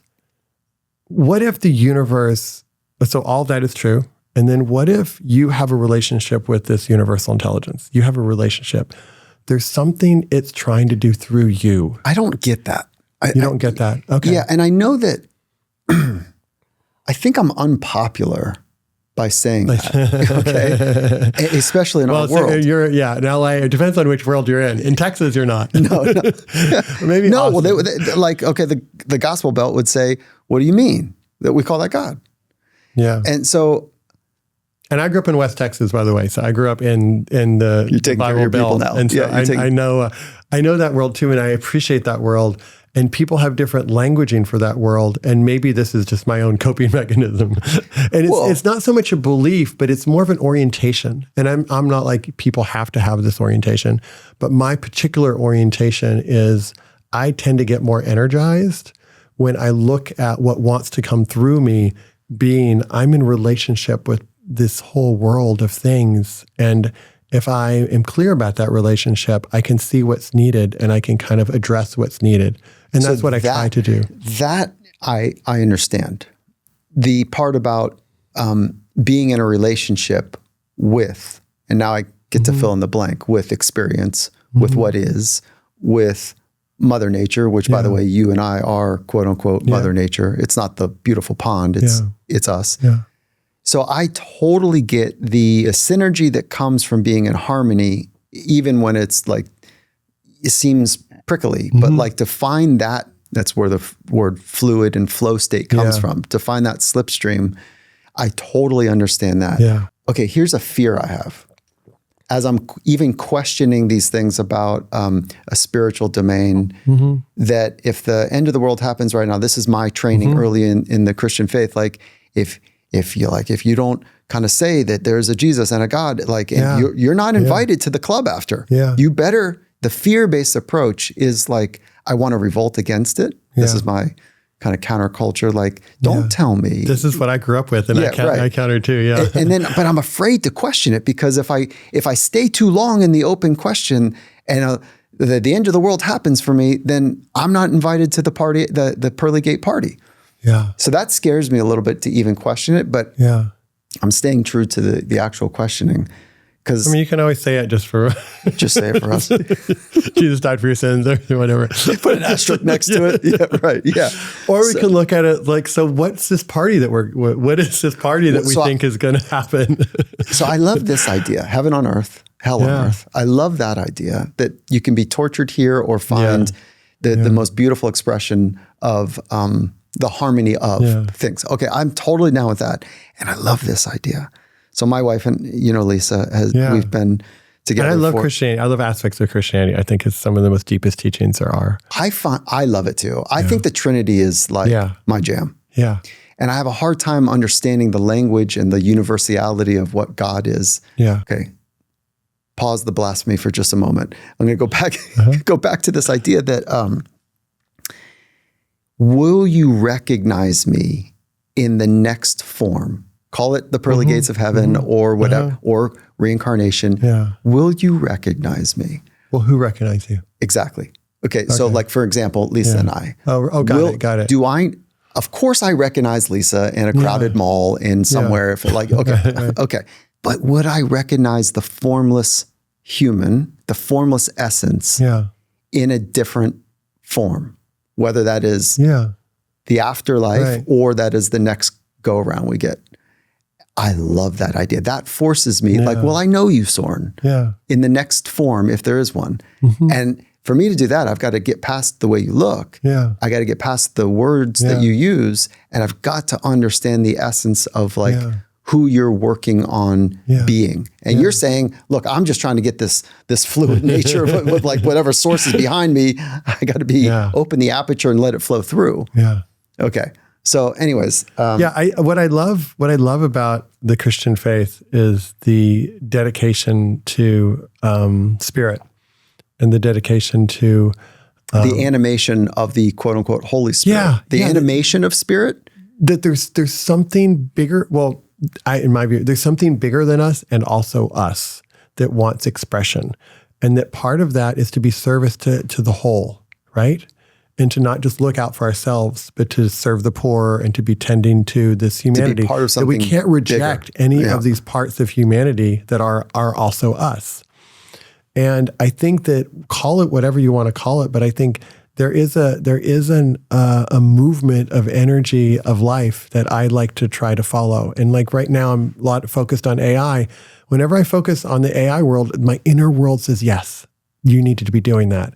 what if the universe, so all that is true, And then what if you have a relationship with this universal intelligence? You have a relationship. There's something it's trying to do through you. I don't get that. You don't get that? Okay. Yeah, and I know that I think I'm unpopular by saying that, okay? Especially in our world. So you're, in LA, it depends on which world you're in. In Texas, you're not. No. Maybe no, Austin. well, the Gospel Belt would say, what do you mean that we call that God? Yeah. And I grew up in West Texas, by the way. So I grew up in the Bible Belt. Now. And so I know that world too, and I appreciate that world. And people have different languaging for that world. And maybe this is just my own coping mechanism. And it's not so much a belief, but it's more of an orientation. And I'm not like people have to have this orientation. But my particular orientation is I tend to get more energized when I look at what wants to come through me, being I'm in relationship with this whole world of things. And if I am clear about that relationship, I can see what's needed and I can kind of address what's needed. And that's what I try to do. That I understand. The part about being in a relationship with, and now I get to fill in the blank, with experience, with what is, with Mother Nature, which by the way, you and I are quote unquote Mother Nature. It's not the beautiful pond, it's us. Yeah. So I totally get the synergy that comes from being in harmony, even when it's like, it seems prickly, but like to find that's where the word fluid and flow state comes from. To find that slipstream, I totally understand that. Yeah. Okay, here's a fear I have. As I'm even questioning these things about a spiritual domain, that if the end of the world happens right now, this is my training early in the Christian faith. Like if you don't kind of say that there's a Jesus and a God, and you're not invited to the club after. Yeah. You better. The fear-based approach is like, I want to revolt against it. This is my kind of counterculture. Like, don't tell me. This is what I grew up with, and I counter too. Yeah. And then, but I'm afraid to question it because if I stay too long in the open question and the end of the world happens for me, then I'm not invited to the party, the pearly gate party. Yeah. So that scares me a little bit to even question it. But I'm staying true to the actual questioning. I mean, you can always say it just say it for us. Jesus died for your sins or whatever. Put an asterisk next to it. Yeah, right. Yeah. Or we can look at it like, so what's this party that what is this party that we think is going to happen? So I love this idea, heaven on earth, hell on earth. I love that idea that you can be tortured here or find the most beautiful expression of the harmony of things. Okay, I'm totally down with that. And I love this idea. So my wife and, Lisa, we've been together. And I love Christianity. I love aspects of Christianity. I think it's some of the most deepest teachings there are. I love it too. I think the Trinity is like my jam. Yeah. And I have a hard time understanding the language and the universality of what God is. Yeah. Okay. Pause the blasphemy for just a moment. I'm going to go back to this idea that will you recognize me in the next form? Call it the pearly gates of heaven or whatever, or reincarnation. Yeah. Will you recognize me? Well, who recognizes you? Exactly. Okay. So like, for example, Lisa and I. Got it. Of course I recognize Lisa in a crowded mall in somewhere. If okay. But would I recognize the formless human, the formless essence in a different form? Whether that is the afterlife or that is the next go around we get. I love that idea. That forces me I know you, Soren, in the next form, if there is one. And for me to do that, I've got to get past the way you look. Yeah. I got to get past the words that you use. And I've got to understand the essence of who you're working on being. And you're saying, look, I'm just trying to get this fluid nature with like whatever source is behind me. I got to be open the aperture and let it flow through. Yeah. Okay. So anyways. What I love about the Christian faith is the dedication to spirit and the dedication to the animation of the quote unquote Holy Spirit. The animation of spirit. That there's something bigger. Well, in my view, there's something bigger than us and also us that wants expression. And that part of that is to be service to the whole, right? and to not just look out for ourselves, but to serve the poor and to be tending to this humanity. To be part of something that we can't reject bigger. any of these parts of humanity that are also us. And I think that, call it whatever you want to call it, but I think there is a movement of energy of life that I like to try to follow. And like right now, I'm a lot focused on AI. Whenever I focus on the AI world, my inner world says, yes, you need to be doing that.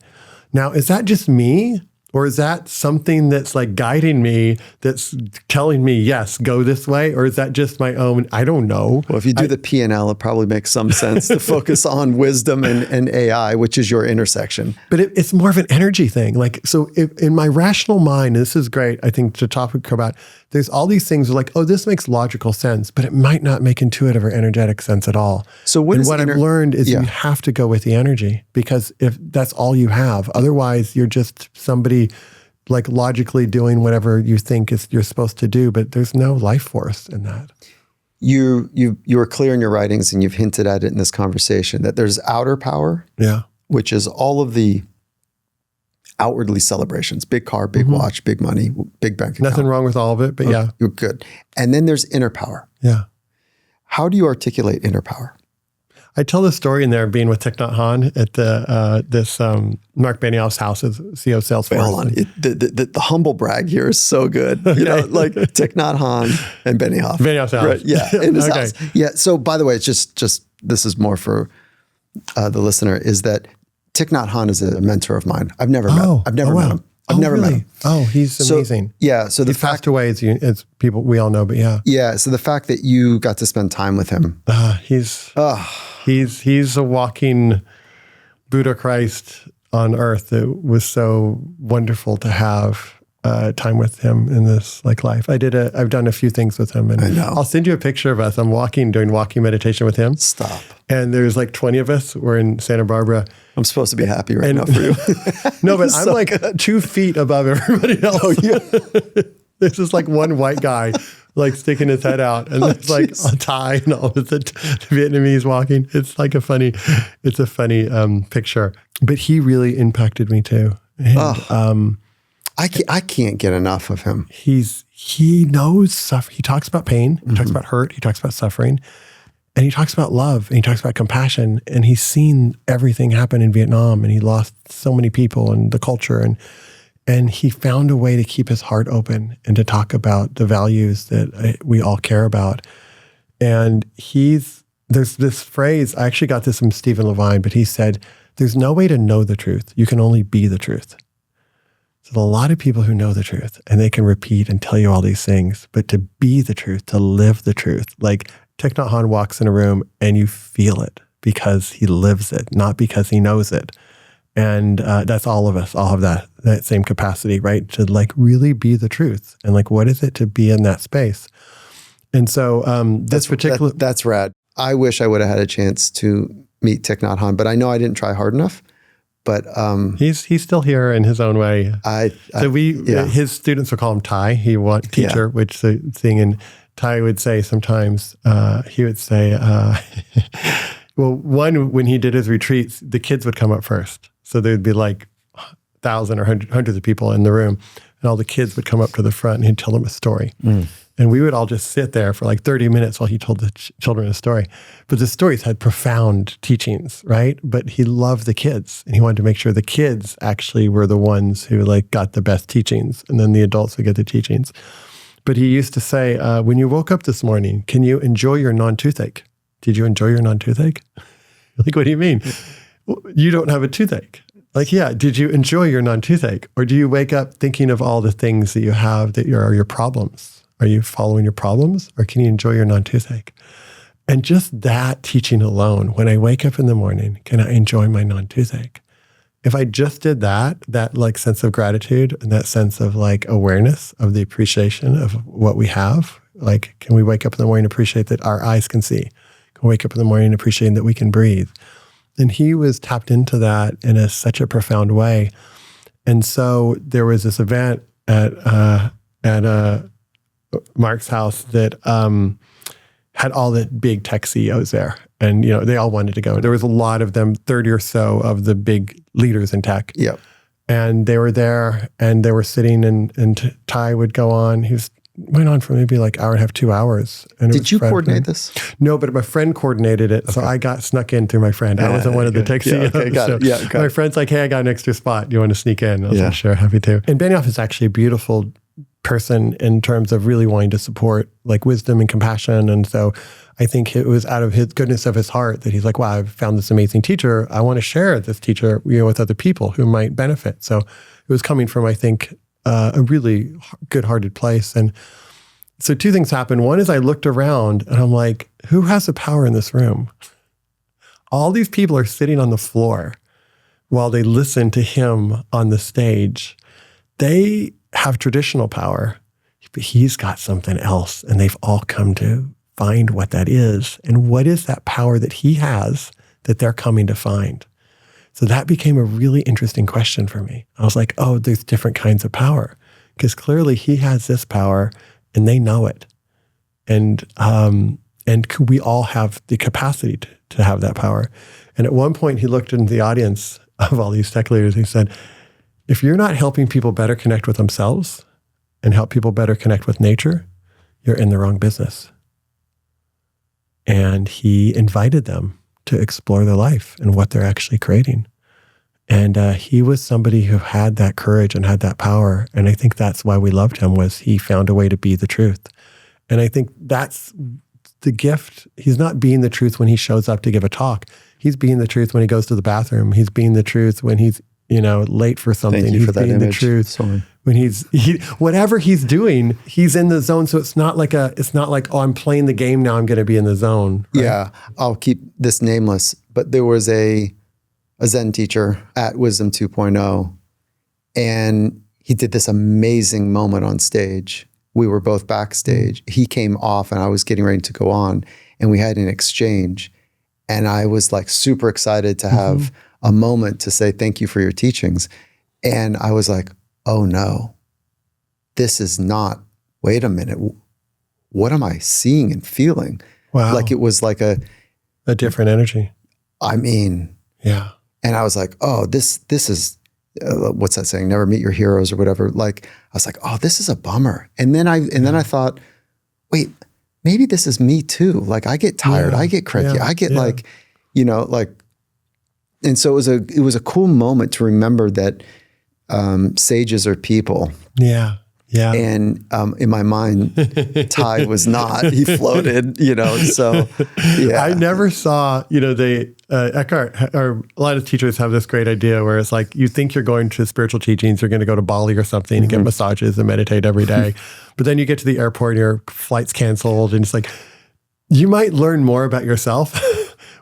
Now, is that just me? Or is that something that's like guiding me, that's telling me, yes, go this way? Or is that just my own? I don't know. Well, if you do the P&L, it probably makes some sense to focus on wisdom and AI, which is your intersection. But it's more of an energy thing. Like, so if, in my rational mind, this is great, I think, to topic about, there's all these things like, oh, this makes logical sense, but it might not make intuitive or energetic sense at all. So what I've learned is you have to go with the energy, because if that's all you have, otherwise you're just somebody like logically doing whatever you think you're supposed to do, but there's no life force in that. You are clear in your writings, and you've hinted at it in this conversation, that there's outer power, which is all of the outwardly celebrations, big car, big watch, big money, big bank account. Nothing wrong with all of it, but You're good. And then there's inner power. Yeah. How do you articulate inner power? I tell the story in there of being with Thich Nhat Hanh at this Mark Benioff's house as CEO of Salesforce. Wait, hold on. The humble brag here is so good. You know, like Thich Nhat Hanh and Benioff. Benioff's house. Right, yeah, in his house. Yeah, so by the way, it's just this is more for the listener, is that Thich Nhat Hanh is a mentor of mine. I've never met him. I've never met him. I've never met him. Oh, he's amazing. Yeah. So he passed away, as people we all know, but yeah. Yeah. So the fact that you got to spend time with him. He's a walking Buddha Christ on earth. It was so wonderful to have time with him in this life. I've done a few things with him, and I know. I'll send you a picture of us. I'm doing walking meditation with him. Stop. And there's 20 of us. We're in Santa Barbara. I'm supposed to be happy right now for you. No, but I'm good. 2 feet above everybody else. Oh, yeah. There's just one white guy sticking his head out, and there's a tie and all of the Vietnamese walking. It's a funny picture. But he really impacted me too. And, I can't get enough of him. He knows suffering. He talks about pain. He talks about hurt. He talks about suffering. And he talks about love, and he talks about compassion, and he's seen everything happen in Vietnam, and he lost so many people and the culture, and he found a way to keep his heart open and to talk about the values that we all care about. And there's this phrase, I actually got this from Stephen Levine, but he said, there's no way to know the truth. You can only be the truth. So there are a lot of people who know the truth, and they can repeat and tell you all these things, but to be the truth, to live the truth, Thich Nhat Hanh walks in a room and you feel it because he lives it, not because he knows it. And that's all of us, all have that same capacity, right? To really be the truth. And what is it to be in that space? And so that's rad. I wish I would have had a chance to meet Thich Nhat Hanh, but I know I didn't try hard enough. But he's still here in his own way. His students will call him Thai. Teacher, which the thing, and Thai would say sometimes, he would say, well, when he did his retreats, the kids would come up first. So there'd be 1,000 or hundreds of people in the room, and all the kids would come up to the front, and he'd tell them a story. And we would all just sit there for 30 minutes while he told the children a story. But the stories had profound teachings, right? But he loved the kids, and he wanted to make sure the kids actually were the ones who got the best teachings, and then the adults would get the teachings. But he used to say, when you woke up this morning, can you enjoy your non-toothache? Did you enjoy your non-toothache? What do you mean? You don't have a toothache. Did you enjoy your non-toothache? Or do you wake up thinking of all the things that you have that are your problems? Are you following your problems, or can you enjoy your non-toothache? And just that teaching alone, when I wake up in the morning, can I enjoy my non-toothache? If I just did that sense of gratitude and that sense of awareness of the appreciation of what we have, can we wake up in the morning and appreciate that our eyes can see? Can we wake up in the morning and appreciate that we can breathe? And he was tapped into that in such a profound way. And so there was this event at Mark's house that had all the big tech CEOs there. And, they all wanted to go. There was a lot of them, 30 or so of the big leaders in tech. Yep. And they were there, and they were sitting, and Ty would go on. He went on for maybe like hour and a half, 2 hours. And Did you coordinate this? No, but my friend coordinated it. Okay. So I got snuck in through my friend. I wasn't one of the tech CEOs. Okay, got it. Yeah, my friend's like, hey, I got an extra spot. Do you want to sneak in? I was like, sure, happy to. And Benioff is actually a beautiful person in terms of really wanting to support like wisdom and compassion. And so I think it was out of his goodness of his heart that he's like, wow, I've found this amazing teacher. I want to share this teacher, with other people who might benefit. So it was coming from, I think, a really good-hearted place. And so two things happened. One is I looked around and I'm like, who has the power in this room? All these people are sitting on the floor while they listen to him on the stage. They have traditional power, but he's got something else, and they've all come to find what that is. And what is that power that he has that they're coming to find? So that became a really interesting question for me. I was like, oh, there's different kinds of power, because clearly he has this power and they know it. And could we all have the capacity to have that power? And at one point he looked into the audience of all these tech leaders. He said, if you're not helping people better connect with themselves and help people better connect with nature, you're in the wrong business. And he invited them to explore their life and what they're actually creating. And he was somebody who had that courage and had that power. And I think that's why we loved him, was he found a way to be the truth. And I think that's the gift. He's not being the truth when he shows up to give a talk. He's being the truth when he goes to the bathroom. He's being the truth when he's, late for something. Thank you he's for that being image. The truth Sorry. when whatever he's doing, he's in the zone. So it's not like, oh, I'm playing the game now, I'm going to be in the zone. Right? Yeah. I'll keep this nameless, but there was a Zen teacher at Wisdom 2.0, and he did this amazing moment on stage. We were both backstage. He came off and I was getting ready to go on, and we had an exchange. And I was like super excited to have a moment to say thank you for your teachings. And I was like, oh no, this is not, wait a minute, what am I seeing and feeling? Wow. Like it was like a different energy. I mean, yeah. And I was like, oh, this is, what's that saying? Never meet your heroes or whatever. Like, I was like, oh, this is a bummer. And then I thought, wait, maybe this is me too. Like I get tired, I get cranky, I get like, and so it was a cool moment to remember that sages are people. Yeah. Yeah. And in my mind, Ty was not. He floated, so yeah. I never saw, Eckhart, or a lot of teachers have this great idea where it's like, you think you're going to spiritual teachings, you're going to go to Bali or something and get massages and meditate every day. But then you get to the airport and your flight's canceled, and it's like, you might learn more about yourself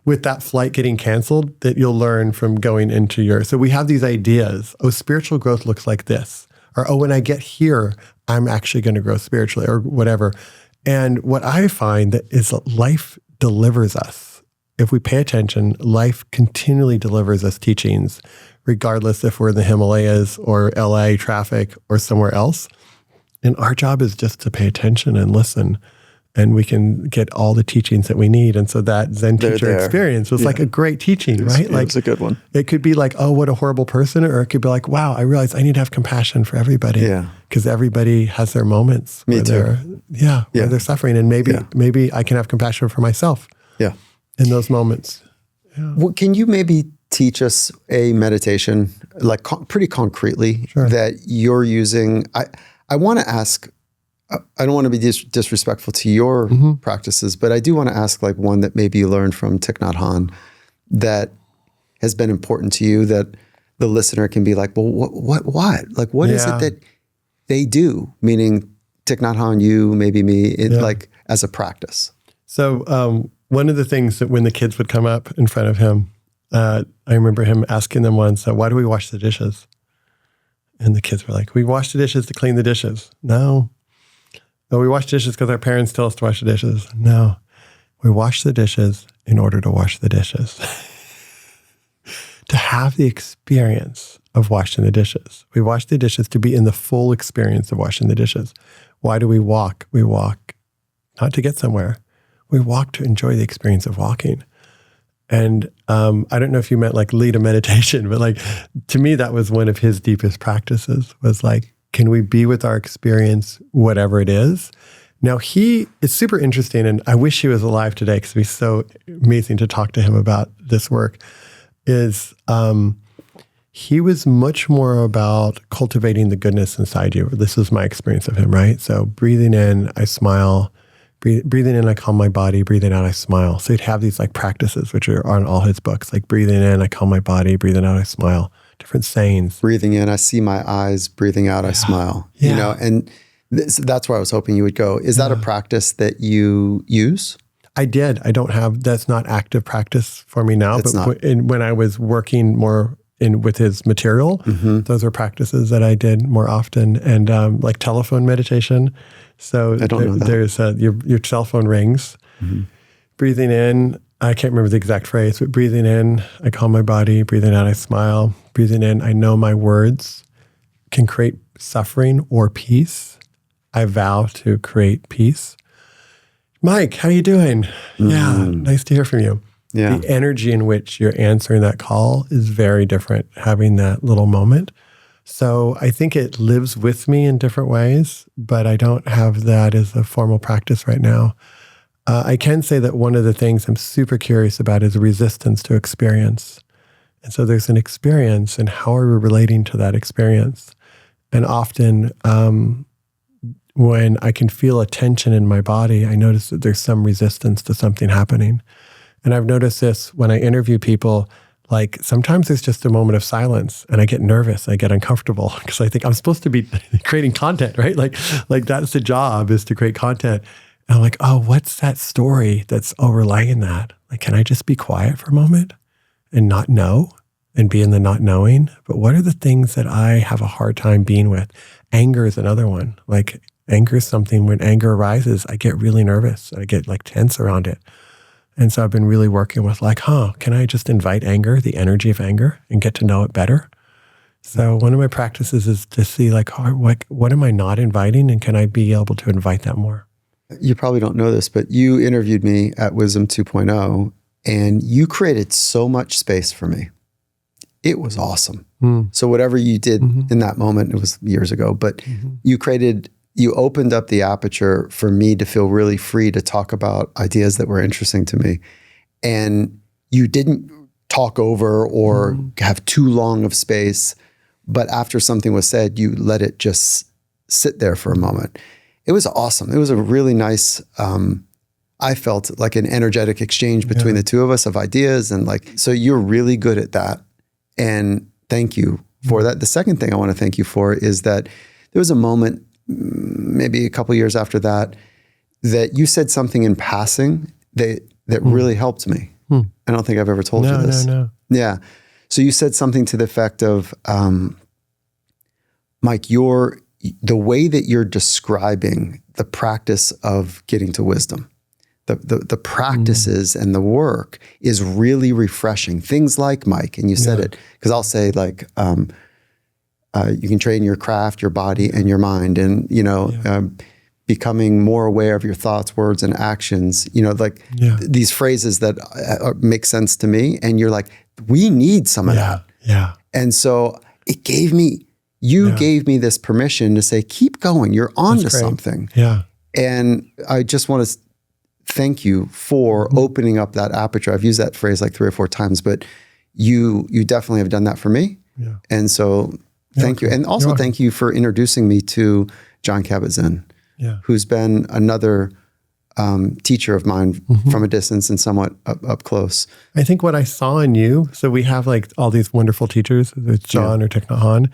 with that flight getting canceled that you'll learn from going into so we have these ideas. Oh, spiritual growth looks like this. Or, oh, when I get here, I'm actually going to grow spiritually, or whatever. And what I find that is that life delivers us. If we pay attention, life continually delivers us teachings, regardless if we're in the Himalayas or LA traffic or somewhere else. And our job is just to pay attention and listen, and we can get all the teachings that we need. And so that Zen teacher experience was like a great teaching, right? It was a good one. It could be like, oh, what a horrible person. Or it could be like, wow, I realize I need to have compassion for everybody. Yeah. Because everybody has their moments where they're suffering. And maybe I can have compassion for myself in those moments. Yeah. Well, can you maybe teach us a meditation, like pretty concretely, that you're using? I want to ask, I don't want to be disrespectful to your practices, but I do want to ask like one that maybe you learned from Thich Nhat Hanh that has been important to you, that the listener can be like, well, what? Like, what is it that they do? Meaning Thich Nhat Hanh, you, maybe me, like as a practice. So one of the things that when the kids would come up in front of him, I remember him asking them once, why do we wash the dishes? And the kids were like, we wash the dishes to clean the dishes. No, we wash dishes because our parents tell us to wash the dishes. No, we wash the dishes in order to wash the dishes. To have the experience of washing the dishes. We wash the dishes to be in the full experience of washing the dishes. Why do we walk? We walk not to get somewhere. We walk to enjoy the experience of walking. And I don't know if you meant like lead a meditation, but like to me, that was one of his deepest practices was like, can we be with our experience, whatever it is? Now it's super interesting, and I wish he was alive today because it'd be so amazing to talk to him about this work, is he was much more about cultivating the goodness inside you. This is my experience of him, right? So breathing in, I smile. Breathing in, I calm my body. Breathing out, I smile. So he'd have these like practices, which are on all his books, like breathing in, I calm my body. Breathing out, I smile. Different sayings. Breathing in, I see my eyes. Breathing out, I smile. Yeah. And that's where I was hoping you would go. Is that a practice that you use? I did. That's not active practice for me now. It's not. When I was working more with his material, those are practices that I did more often, and like telephone meditation. So I don't know that. There's your cell phone rings. Breathing in, I can't remember the exact phrase, but breathing in, I calm my body. Breathing out, I smile. Breathing in, I know my words can create suffering or peace. I vow to create peace. Mike, how you doing? Yeah, nice to hear from you. Yeah. The energy in which you're answering that call is very different, having that little moment. So I think it lives with me in different ways, but I don't have that as a formal practice right now. I can say that one of the things I'm super curious about is resistance to experience. And so there's an experience, and how are we relating to that experience? And often when I can feel a tension in my body, I notice that there's some resistance to something happening. And I've noticed this when I interview people, like sometimes there's just a moment of silence and I get nervous, I get uncomfortable because I think I'm supposed to be creating content, right? Like that's the job, is to create content. And I'm like, oh, what's that story that's overlaying that? Like, can I just be quiet for a moment and not know and be in the not knowing? But what are the things that I have a hard time being with? Anger is another one. Like anger is something, when anger arises, I get really nervous. I get like tense around it. And so I've been really working with like, can I just invite anger, the energy of anger, and get to know it better? So one of my practices is to see like, what am I not inviting, and can I be able to invite that more? You probably don't know this, but you interviewed me at Wisdom 2.0, and you created so much space for me. It was awesome. So whatever you did in that moment, it was years ago, but you opened up the aperture for me to feel really free to talk about ideas that were interesting to me. And you didn't talk over or have too long of space, but after something was said, you let it just sit there for a moment. It was awesome. It was a really nice, I felt like an energetic exchange between the two of us of ideas. And like, so you're really good at that. And thank you for that. The second thing I want to thank you for is that there was a moment, maybe a couple years after that, that you said something in passing that really helped me. I don't think I've ever told you this. No. Yeah. So you said something to the effect of, Mike, the way that you're describing the practice of getting to wisdom, the practices and the work is really refreshing. Things like, Mike, and you said it, because I'll say like, you can train your craft, your body, and your mind, and becoming more aware of your thoughts, words, and actions. These phrases that make sense to me, and you're like, we need some of that. Yeah. And so it gave me this permission to say, keep going. You're onto something. Yeah. And I just want to thank you for opening up that aperture. I've used that phrase like 3 or 4 times, but you definitely have done that for me. Yeah. And so thank you. And also thank you for introducing me to Jon Kabat-Zinn, who's been another teacher of mine from a distance and somewhat up close. I think what I saw in you, so we have like all these wonderful teachers, it's John or Thich Nhat Hanh,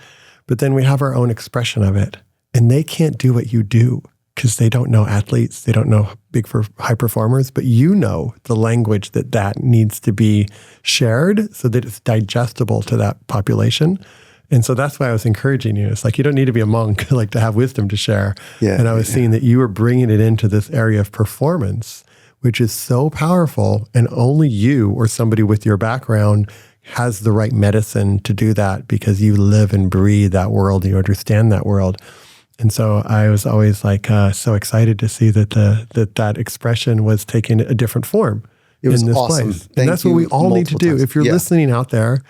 but then we have our own expression of it. And they can't do what you do because they don't know athletes, they don't know high performers, but you know the language that needs to be shared so that it's digestible to that population. And so that's why I was encouraging you. It's like, you don't need to be a monk like to have wisdom to share. And I was seeing that you were bringing it into this area of performance, which is so powerful. And only you or somebody with your background has the right medicine to do that, because you live and breathe that world, you understand that world. And so I was always like so excited to see that that expression was taking a different form. It was in this awesome. place. And that's what we all need to do. Times. If you're listening out there,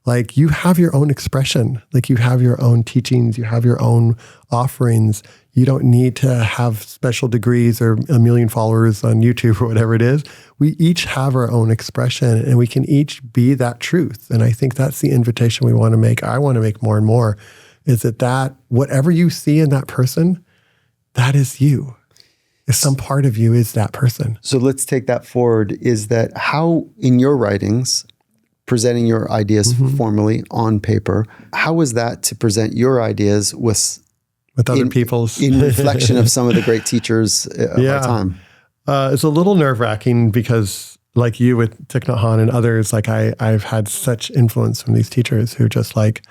like you have your own expression, like you have your own teachings, you have your own offerings. You don't need to have special degrees or a million followers on YouTube or whatever it is. We each have our own expression and we can each be that truth. And I think that's the invitation we want to make. I want to make more and more is that whatever you see in that person, that is you. If some part of you is that person. So let's take that forward. Is that how in your writings, presenting your ideas formally on paper, how was that to present your ideas with other people's? In reflection of some of the great teachers of our time? It's a little nerve-wracking because like you with Thich Nhat Hanh and others, like I've had such influence from these teachers who just like,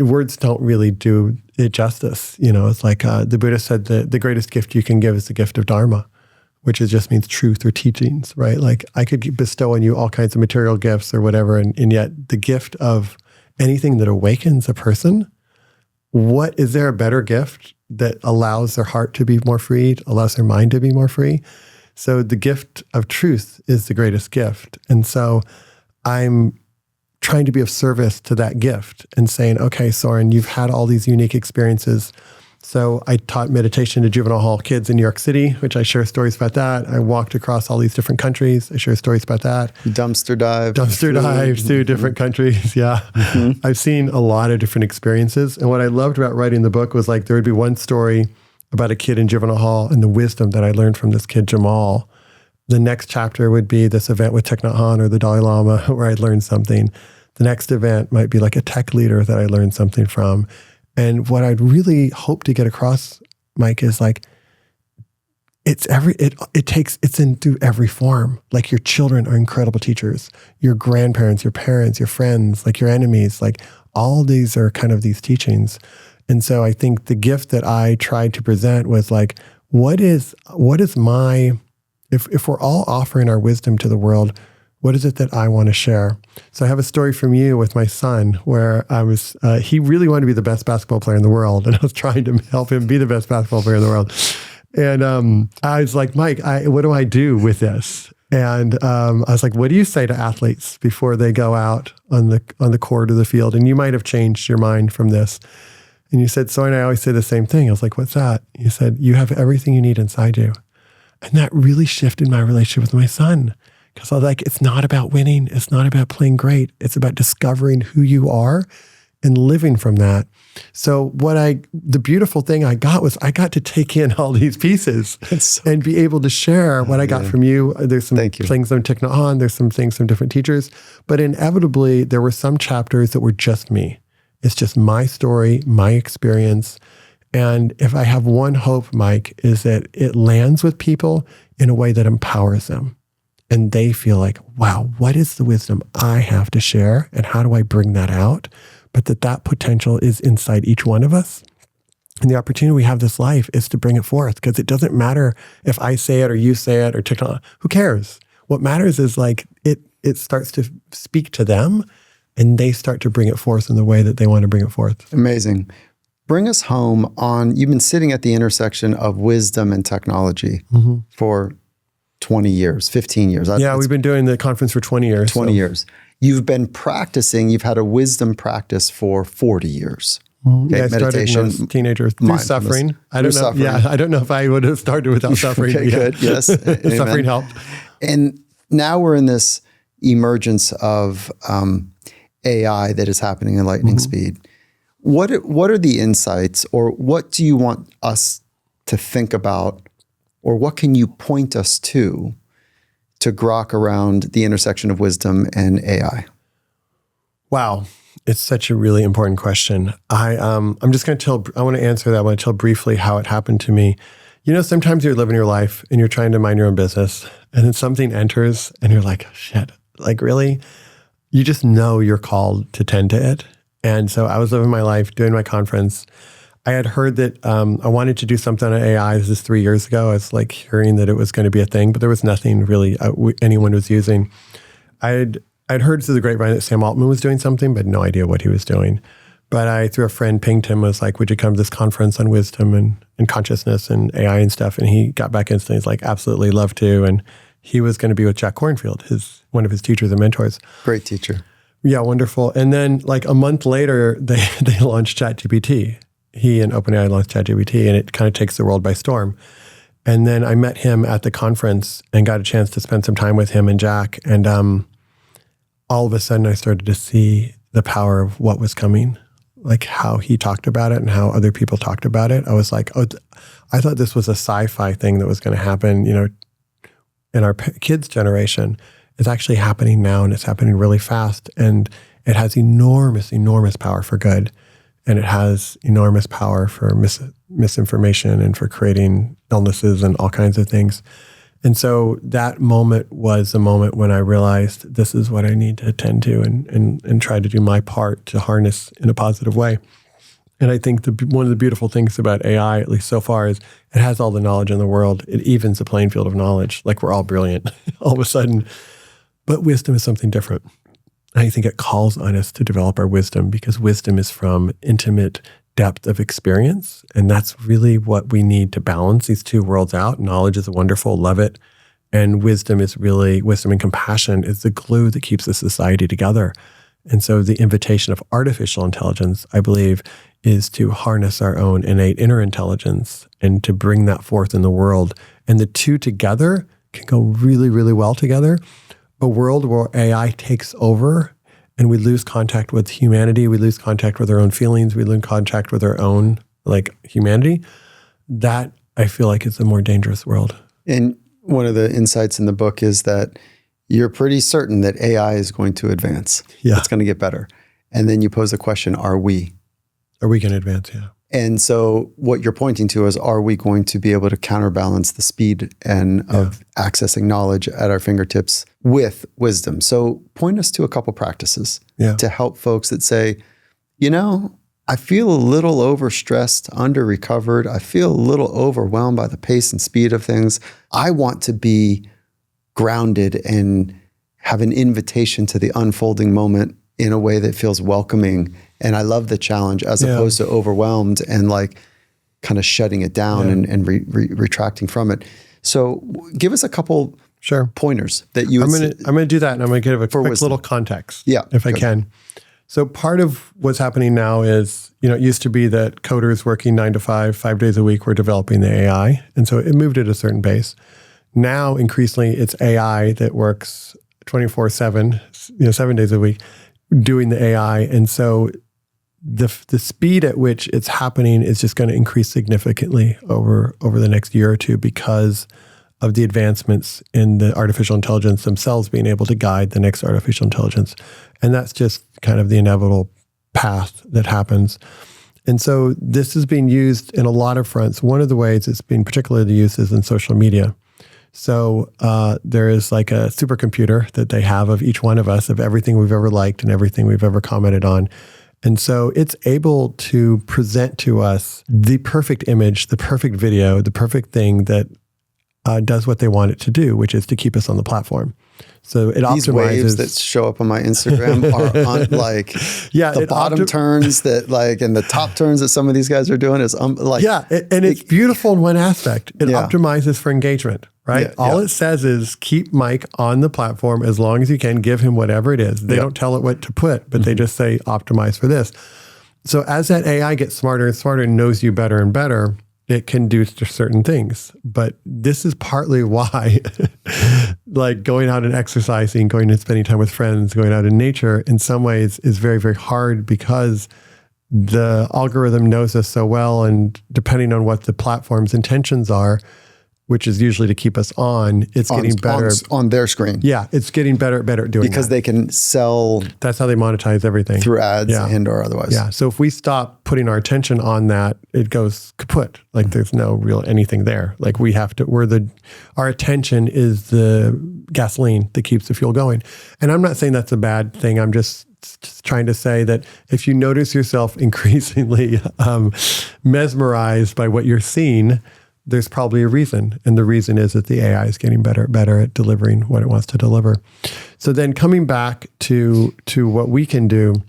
words don't really do it justice. You know, it's like the Buddha said that the greatest gift you can give is the gift of Dharma, which just means truth or teachings, right? Like I could bestow on you all kinds of material gifts or whatever, and yet the gift of anything that awakens a person, is there a better gift that allows their heart to be more free, allows their mind to be more free? So the gift of truth is the greatest gift. And so I'm trying to be of service to that gift and saying, okay, Soren, you've had all these unique experiences. So I taught meditation to juvenile hall kids in New York City, which I share stories about that. I walked across all these different countries. I share stories about that. Dumpster dives to different countries. Yeah. I've seen a lot of different experiences. And what I loved about writing the book was like, there would be one story about a kid in juvenile hall and the wisdom that I learned from this kid, Jamal. The next chapter would be this event with Thich Nhat Hanh or the Dalai Lama where I learned something. The next event might be like a tech leader that I learned something from. And what I'd really hope to get across, Mike, is like, it's in through every form. Like your children are incredible teachers, your grandparents, your parents, your friends, like your enemies, like all these are kind of these teachings. And so I think the gift that I tried to present was like, what is my, if we're all offering our wisdom to the world, what is it that I want to share? So I have a story from you with my son where he really wanted to be the best basketball player in the world. And I was trying to help him be the best basketball player in the world. And I was like, Mike, what do I do with this? And I was like, what do you say to athletes before they go out on the court or the field? And you might have changed your mind from this. And you said, Soren, I always say the same thing. I was like, what's that? You said, you have everything you need inside you. And that really shifted my relationship with my son. Because I was like, it's not about winning. It's not about playing great. It's about discovering who you are and living from that. So the beautiful thing I got was I got to take in all these pieces and be able to share what I got from you. There's some things on Thich Nhat Hanh. There's some things from different teachers. But inevitably, there were some chapters that were just me. It's just my story, my experience. And if I have one hope, Mike, is that it lands with people in a way that empowers them. And they feel like, wow, what is the wisdom I have to share? And how do I bring that out? But that potential is inside each one of us. And the opportunity we have this life is to bring it forth, because it doesn't matter if I say it or you say it or TikTok. Who cares? What matters is like it starts to speak to them and they start to bring it forth in the way that they want to bring it forth. Amazing. Bring us home you've been sitting at the intersection of wisdom and technology for 20 years, 15 years. We've been doing the conference for 20 years. 20 years. You've been practicing, you've had a wisdom practice for 40 years. Okay, I started when I was a teenager through suffering. I don't know. Suffering. Yeah, I don't know if I would have started without suffering. Okay, good. Yes. Suffering helped. And now we're in this emergence of AI that is happening in lightning speed. What are the insights, or what do you want us to think about, or what can you point us to grok around the intersection of wisdom and AI? Wow. It's such a really important question. I'm just going to I want to answer that. I want to tell briefly how it happened to me. You know, sometimes you're living your life and you're trying to mind your own business, and then something enters and you're like, shit, like really? You just know you're called to tend to it. And so I was living my life, doing my conference. I had heard that I wanted to do something on AI. This is 3 years ago. I was like hearing that it was going to be a thing, but there was nothing really anyone was using. I'd heard through the grapevine that Sam Altman was doing something, but no idea what he was doing. But I, through a friend, pinged him, was like, would you come to this conference on wisdom and consciousness and AI and stuff? And he got back instantly. He's like, absolutely, love to. And he was going to be with Jack Kornfield, one of his teachers and mentors. Great teacher. Yeah, wonderful. And then like a month later, they launched ChatGPT. He and OpenAI launched ChatGPT, and it kind of takes the world by storm. And then I met him at the conference and got a chance to spend some time with him and Jack. And all of a sudden, I started to see the power of what was coming, like how he talked about it and how other people talked about it. I was like, oh, I thought this was a sci-fi thing that was going to happen, in our kids' generation. It's actually happening now, and it's happening really fast. And it has enormous, enormous power for good. And it has enormous power for misinformation and for creating illnesses and all kinds of things. And so that moment was the moment when I realized this is what I need to attend to and try to do my part to harness in a positive way. And I think one of the beautiful things about AI, at least so far, is it has all the knowledge in the world. It evens the playing field of knowledge. Like we're all brilliant all of a sudden. But wisdom is something different. I think it calls on us to develop our wisdom, because wisdom is from intimate depth of experience. And that's really what we need to balance these two worlds out. Knowledge is wonderful, love it. And wisdom and compassion is the glue that keeps the society together. And so the invitation of artificial intelligence, I believe, is to harness our own innate inner intelligence and to bring that forth in the world. And the two together can go really, really well together. A world where AI takes over and we lose contact with humanity, we lose contact with our own feelings, we lose contact with our own humanity, that I feel like is a more dangerous world. And one of the insights in the book is that you're pretty certain that AI is going to advance. Yeah. It's going to get better. And then you pose the question, are we? Are we going to advance? Yeah. And so what you're pointing to is, are we going to be able to counterbalance the speed of accessing knowledge at our fingertips with wisdom? So point us to a couple practices to help folks that say, I feel a little overstressed, under-recovered. I feel a little overwhelmed by the pace and speed of things. I want to be grounded and have an invitation to the unfolding moment in a way that feels welcoming. And I love the challenge as opposed to overwhelmed and kind of shutting it down and retracting from it. So give us a couple pointers that you I'm going to do that, and I'm going to give a quick wisdom. little context if I can. So part of what's happening now is, it used to be that coders working 9 to 5 days a week were developing the AI. And so it moved at a certain pace. Now, increasingly, it's AI that works 24/7, 7 days a week, doing the AI. And so the speed at which it's happening is just going to increase significantly over the next year or two, because of the advancements in the artificial intelligence themselves being able to guide the next artificial intelligence. And that's just kind of the inevitable path that happens. And so this is being used in a lot of fronts. One of the ways it's being particularly used is in social media. So there is like a supercomputer that they have of each one of us, of everything we've ever liked and everything we've ever commented on. And so it's able to present to us the perfect image, the perfect video, the perfect thing that does what they want it to do, which is to keep us on the platform. So it These optimizes. waves that show up on my Instagram are the bottom turns that and the top turns that some of these guys are doing is and it's beautiful in one aspect. It optimizes for engagement, right? All it says is keep Mike on the platform as long as you can. Give him whatever it is. They don't tell it what to put, but they just say optimize for this. So as that AI gets smarter and smarter and knows you better and better, it can do certain things. But this is partly why going out and exercising, going and spending time with friends, going out in nature in some ways is very, very hard, because the algorithm knows us so well, and depending on what the platform's intentions are, which is usually to keep us on, it's getting better. On their screen. Yeah, it's getting better at doing because that. They can sell. That's how they monetize everything. Through ads and or otherwise. Yeah, so if we stop putting our attention on that, it goes kaput. There's no real anything there. We have to, our attention is the gasoline that keeps the fuel going. And I'm not saying that's a bad thing. I'm just trying to say that if you notice yourself increasingly mesmerized by what you're seeing, there's probably a reason. And the reason is that the AI is getting better at delivering what it wants to deliver. So then coming back to what we can do,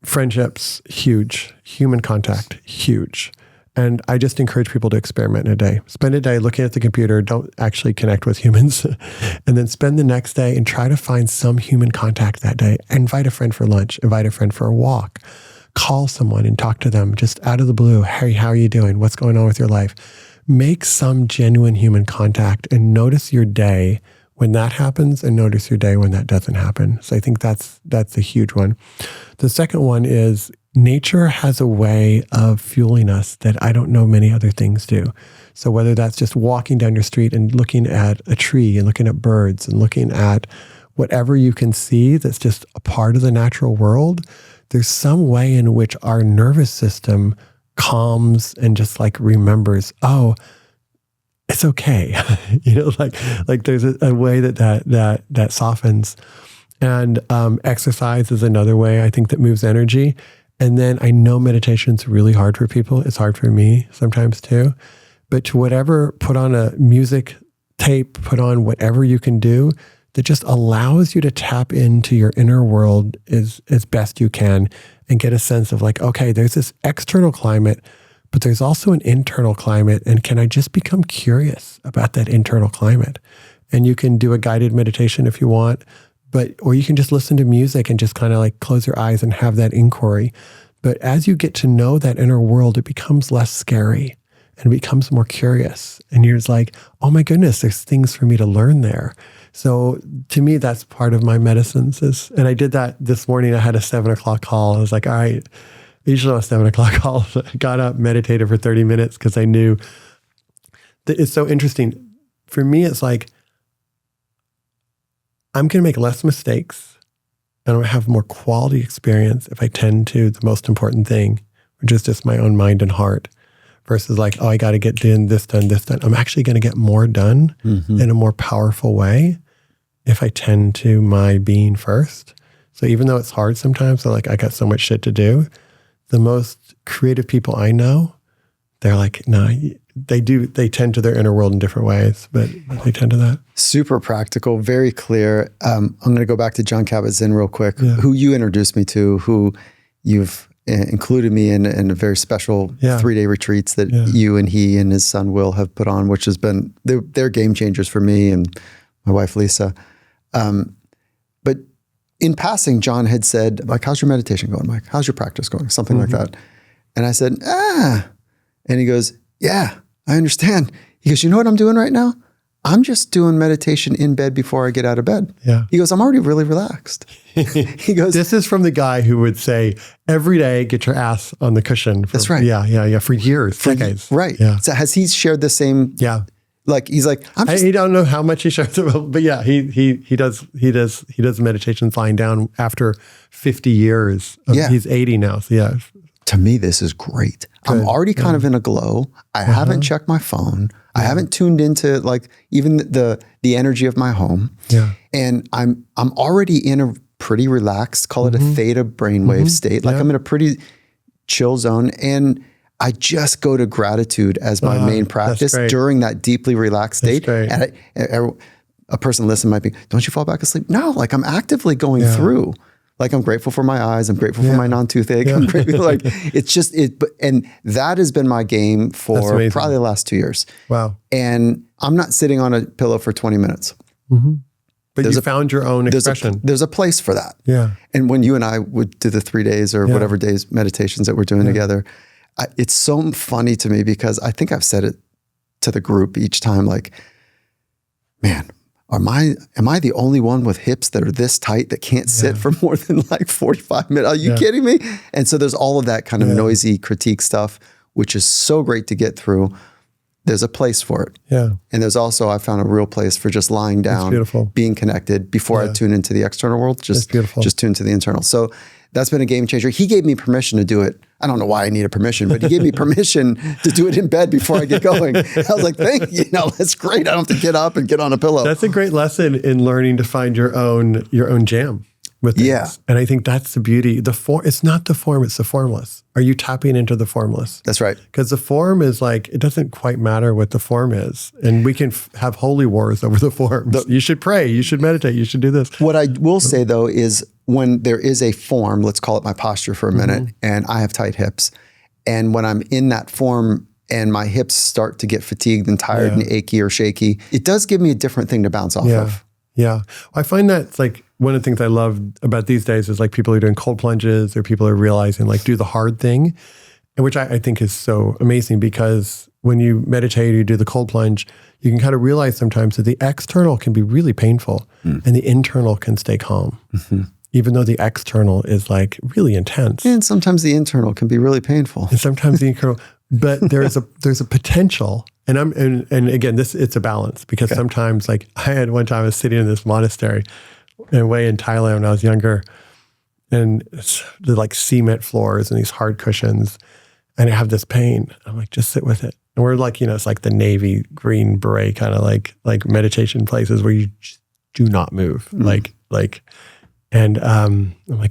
friendships, huge. Human contact, huge. And I just encourage people to experiment in a day. Spend a day looking at the computer, don't actually connect with humans, and then spend the next day and try to find some human contact that day. Invite a friend for lunch, invite a friend for a walk, call someone and talk to them just out of the blue. Hey, how are you doing? What's going on with your life? Make some genuine human contact and notice your day when that happens and notice your day when that doesn't happen. So I think that's a huge one. The second one is nature has a way of fueling us that I don't know many other things do. So whether that's just walking down your street and looking at a tree and looking at birds and looking at whatever you can see that's just a part of the natural world, there's some way in which our nervous system calms and just like remembers, oh, it's okay. like there's a way that softens. And exercise is another way I think that moves energy. And then I know meditation's really hard for people. It's hard for me sometimes too. But to whatever, put on a music tape, put on whatever you can do that just allows you to tap into your inner world as best you can and get a sense of like, okay, there's this external climate, but there's also an internal climate. And can I just become curious about that internal climate? And you can do a guided meditation if you want, or you can just listen to music and just kind of like close your eyes and have that inquiry. But as you get to know that inner world, it becomes less scary and it becomes more curious. And you're just like, oh my goodness, there's things for me to learn there. So to me, that's part of my medicines. And I did that this morning. I had a 7:00 call. I was like, all right, I usually have a 7:00 call. I got up, meditated for 30 minutes because I knew that it's so interesting. For me, it's like, I'm going to make less mistakes and I'm going to have more quality experience if I tend to the most important thing, which is just my own mind and heart, versus like, oh, I got to get this done. I'm actually going to get more done in a more powerful way if I tend to my being first. So even though it's hard sometimes, so like I got so much shit to do, the most creative people I know, they're like, no, they tend to their inner world in different ways, but they tend to that. Super practical, very clear. I'm going to go back to Jon Kabat-Zinn real quick, who you introduced me to, who you've included me in a very special 3-day retreats that you and he and his son Will have put on, which has been, they're game changers for me and my wife Lisa. But in passing, John had said, like, how's your meditation going, Mike? How's your practice going? Something like that. And I said, and he goes, yeah, I understand. He goes, you know what I'm doing right now? I'm just doing meditation in bed before I get out of bed. Yeah. He goes, I'm already really relaxed. He goes, this is from the guy who would say, every day, get your ass on the cushion. That's right. Yeah. For years, decades. Right. Yeah. So has he shared the same? Yeah. Like, he's like, he don't know how much he shares, but yeah, he does meditations lying down after 50 years. He's 80 now. So yeah. To me, this is great. Good. I'm already kind of in a glow. I haven't checked my phone. I haven't tuned into like even the energy of my home. Yeah. And I'm already in a pretty relaxed, call it a theta brainwave state. Like I'm in a pretty chill zone. And I just go to gratitude as my main practice during that deeply relaxed state. And a person listening might be, don't you fall back asleep? No, like I'm actively going through. Like I'm grateful for my eyes. I'm grateful for my non-toothache. I'm grateful. Like it's just it. And that has been my game for probably the last 2 years. Wow. And I'm not sitting on a pillow for 20 minutes. But you found your own expression. There's a place for that. Yeah. And when you and I would do the 3 days or whatever days meditations that we're doing together, it's so funny to me because I think I've said it to the group each time, like, man, am I the only one with hips that are this tight that can't sit for more than like 45 minutes? Are you kidding me? And so there's all of that kind of noisy critique stuff, which is so great to get through. There's a place for it. Yeah. And there's also, I found a real place for just lying down, being connected before I tune into the external world, just tune to the internal. So that's been a game changer. He gave me permission to do it. I don't know why I needed permission, but he gave me permission to do it in bed before I get going. I was like, thank you. That's great. I don't have to get up and get on a pillow. That's a great lesson in learning to find your own jam with things. Yeah. And I think that's the beauty. It's not the form, it's the formless. Are you tapping into the formless? That's right. Because the form is like, it doesn't quite matter what the form is. And we can have holy wars over the forms. You should pray, you should meditate, you should do this. What I will say though is when there is a form, let's call it my posture for a minute, and I have tight hips. And when I'm in that form, and my hips start to get fatigued and tired and achy or shaky, it does give me a different thing to bounce off of. Yeah. I find that it's like one of the things I love about these days is like people are doing cold plunges, or people are realizing like do the hard thing, which I think is so amazing, because when you meditate or you do the cold plunge, you can kind of realize sometimes that the external can be really painful and the internal can stay calm, even though the external is like really intense. And sometimes the internal can be really painful. And sometimes the internal, but there's a potential. And again, it's a balance, because sometimes, like I had one time I was sitting in this monastery away in Thailand when I was younger, and the like cement floors and these hard cushions, and I have this pain. I'm like, just sit with it. And we're like, it's like the Navy Green Beret kind of like meditation places where you just do not move. And I'm like,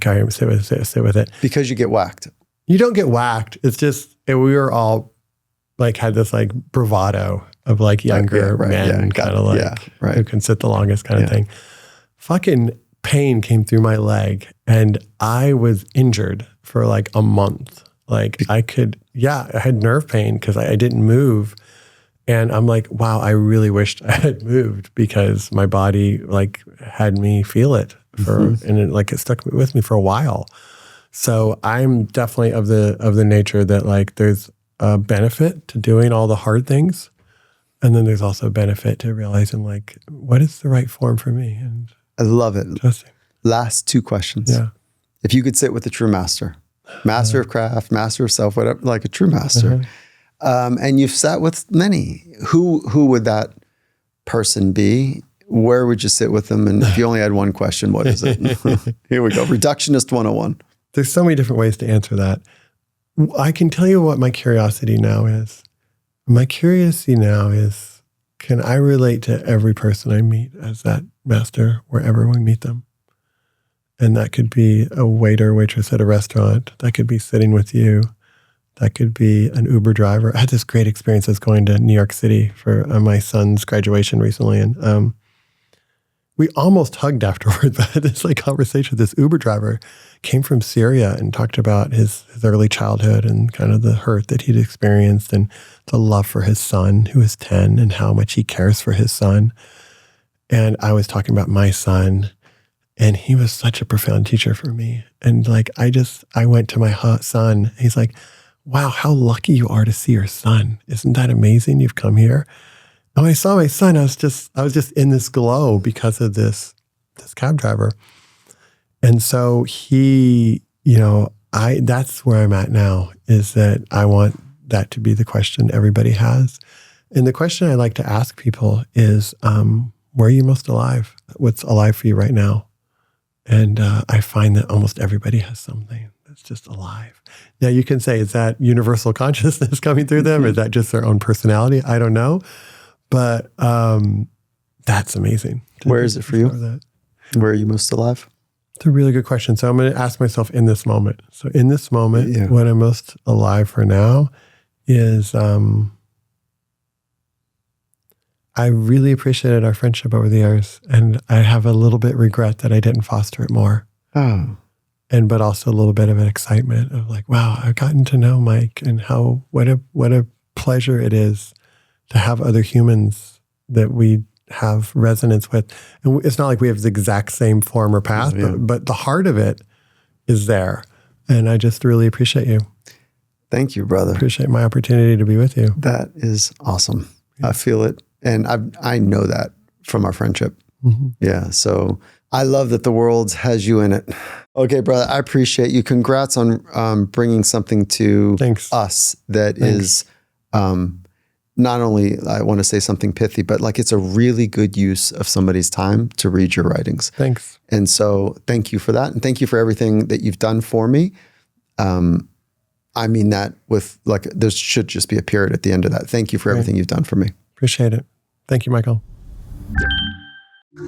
all right, sit with it. Because you get whacked. You don't get whacked. It's just, we were all like, had this like bravado of like younger men kind of like who can sit the longest kind of thing. Fucking pain came through my leg, and I was injured for like a month. Like I had nerve pain because I didn't move. And I'm like, wow, I really wished I had moved, because my body like had me feel it and it stuck with me for a while. So I'm definitely of the nature that like there's a benefit to doing all the hard things. And then there's also a benefit to realizing like, what is the right form for me? And I love it. Just, last two questions. Yeah. If you could sit with a true master of craft, master of self, whatever, like a true master, and you've sat with many, who would that person be? Where would you sit with them? And if you only had one question, what is it? Here we go. Reductionist 101. There's so many different ways to answer that. I can tell you what my curiosity now is. My curiosity now is, can I relate to every person I meet as that master wherever we meet them? And that could be a waiter, waitress at a restaurant. That could be sitting with you. That could be an Uber driver. I had this great experience. I was going to New York City for my son's graduation recently. And we almost hugged afterwards. But I had this like conversation with this Uber driver. Came from Syria and talked about his early childhood and kind of the hurt that he'd experienced, and the love for his son, who is 10, and how much he cares for his son. And I was talking about my son. And he was such a profound teacher for me. And like, I went to my son. He's like, wow, how lucky you are to see your son. Isn't that amazing? You've come here. And when I saw my son, I was just in this glow because of this cab driver. And so he, that's where I'm at now, is that I want that to be the question everybody has. And the question I like to ask people is, where are you most alive? What's alive for you right now? And I find that almost everybody has something that's just alive. Now you can say, is that universal consciousness coming through them? Or is that just their own personality? I don't know. But that's amazing. Where is it for you? Where are you most alive? It's a really good question. So I'm going to ask myself in this moment. So in this moment, what I'm most alive for now is I really appreciated our friendship over the years, and I have a little bit regret that I didn't foster it more. Oh. But also a little bit of an excitement of like, wow, I've gotten to know Mike, and what a pleasure it is to have other humans that we have resonance with. And it's not like we have the exact same form or path, but the heart of it is there. And I just really appreciate you. Thank you, brother. Appreciate my opportunity to be with you. That is awesome. I feel it. And I know that from our friendship. Mm-hmm. Yeah. So I love that the world has you in it. Okay, brother, I appreciate you. Congrats on bringing something to us that is not only, I want to say something pithy, but like it's a really good use of somebody's time to read your writings. Thanks. And so thank you for that. And thank you for everything that you've done for me. I mean that with like, there should just be a period at the end of that. Thank you for everything you've done for me. Appreciate it. Thank you, Michael.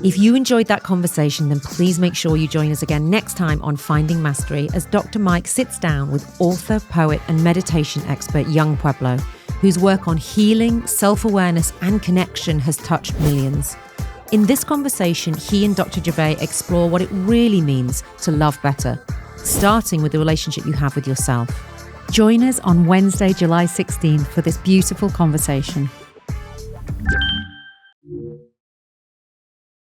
If you enjoyed that conversation, then please make sure you join us again next time on Finding Mastery as Dr. Mike sits down with author, poet, and meditation expert Young Pueblo, whose work on healing, self-awareness, and connection has touched millions. In this conversation, he and Dr. Gervais explore what it really means to love better, starting with the relationship you have with yourself. Join us on Wednesday, July 16th for this beautiful conversation.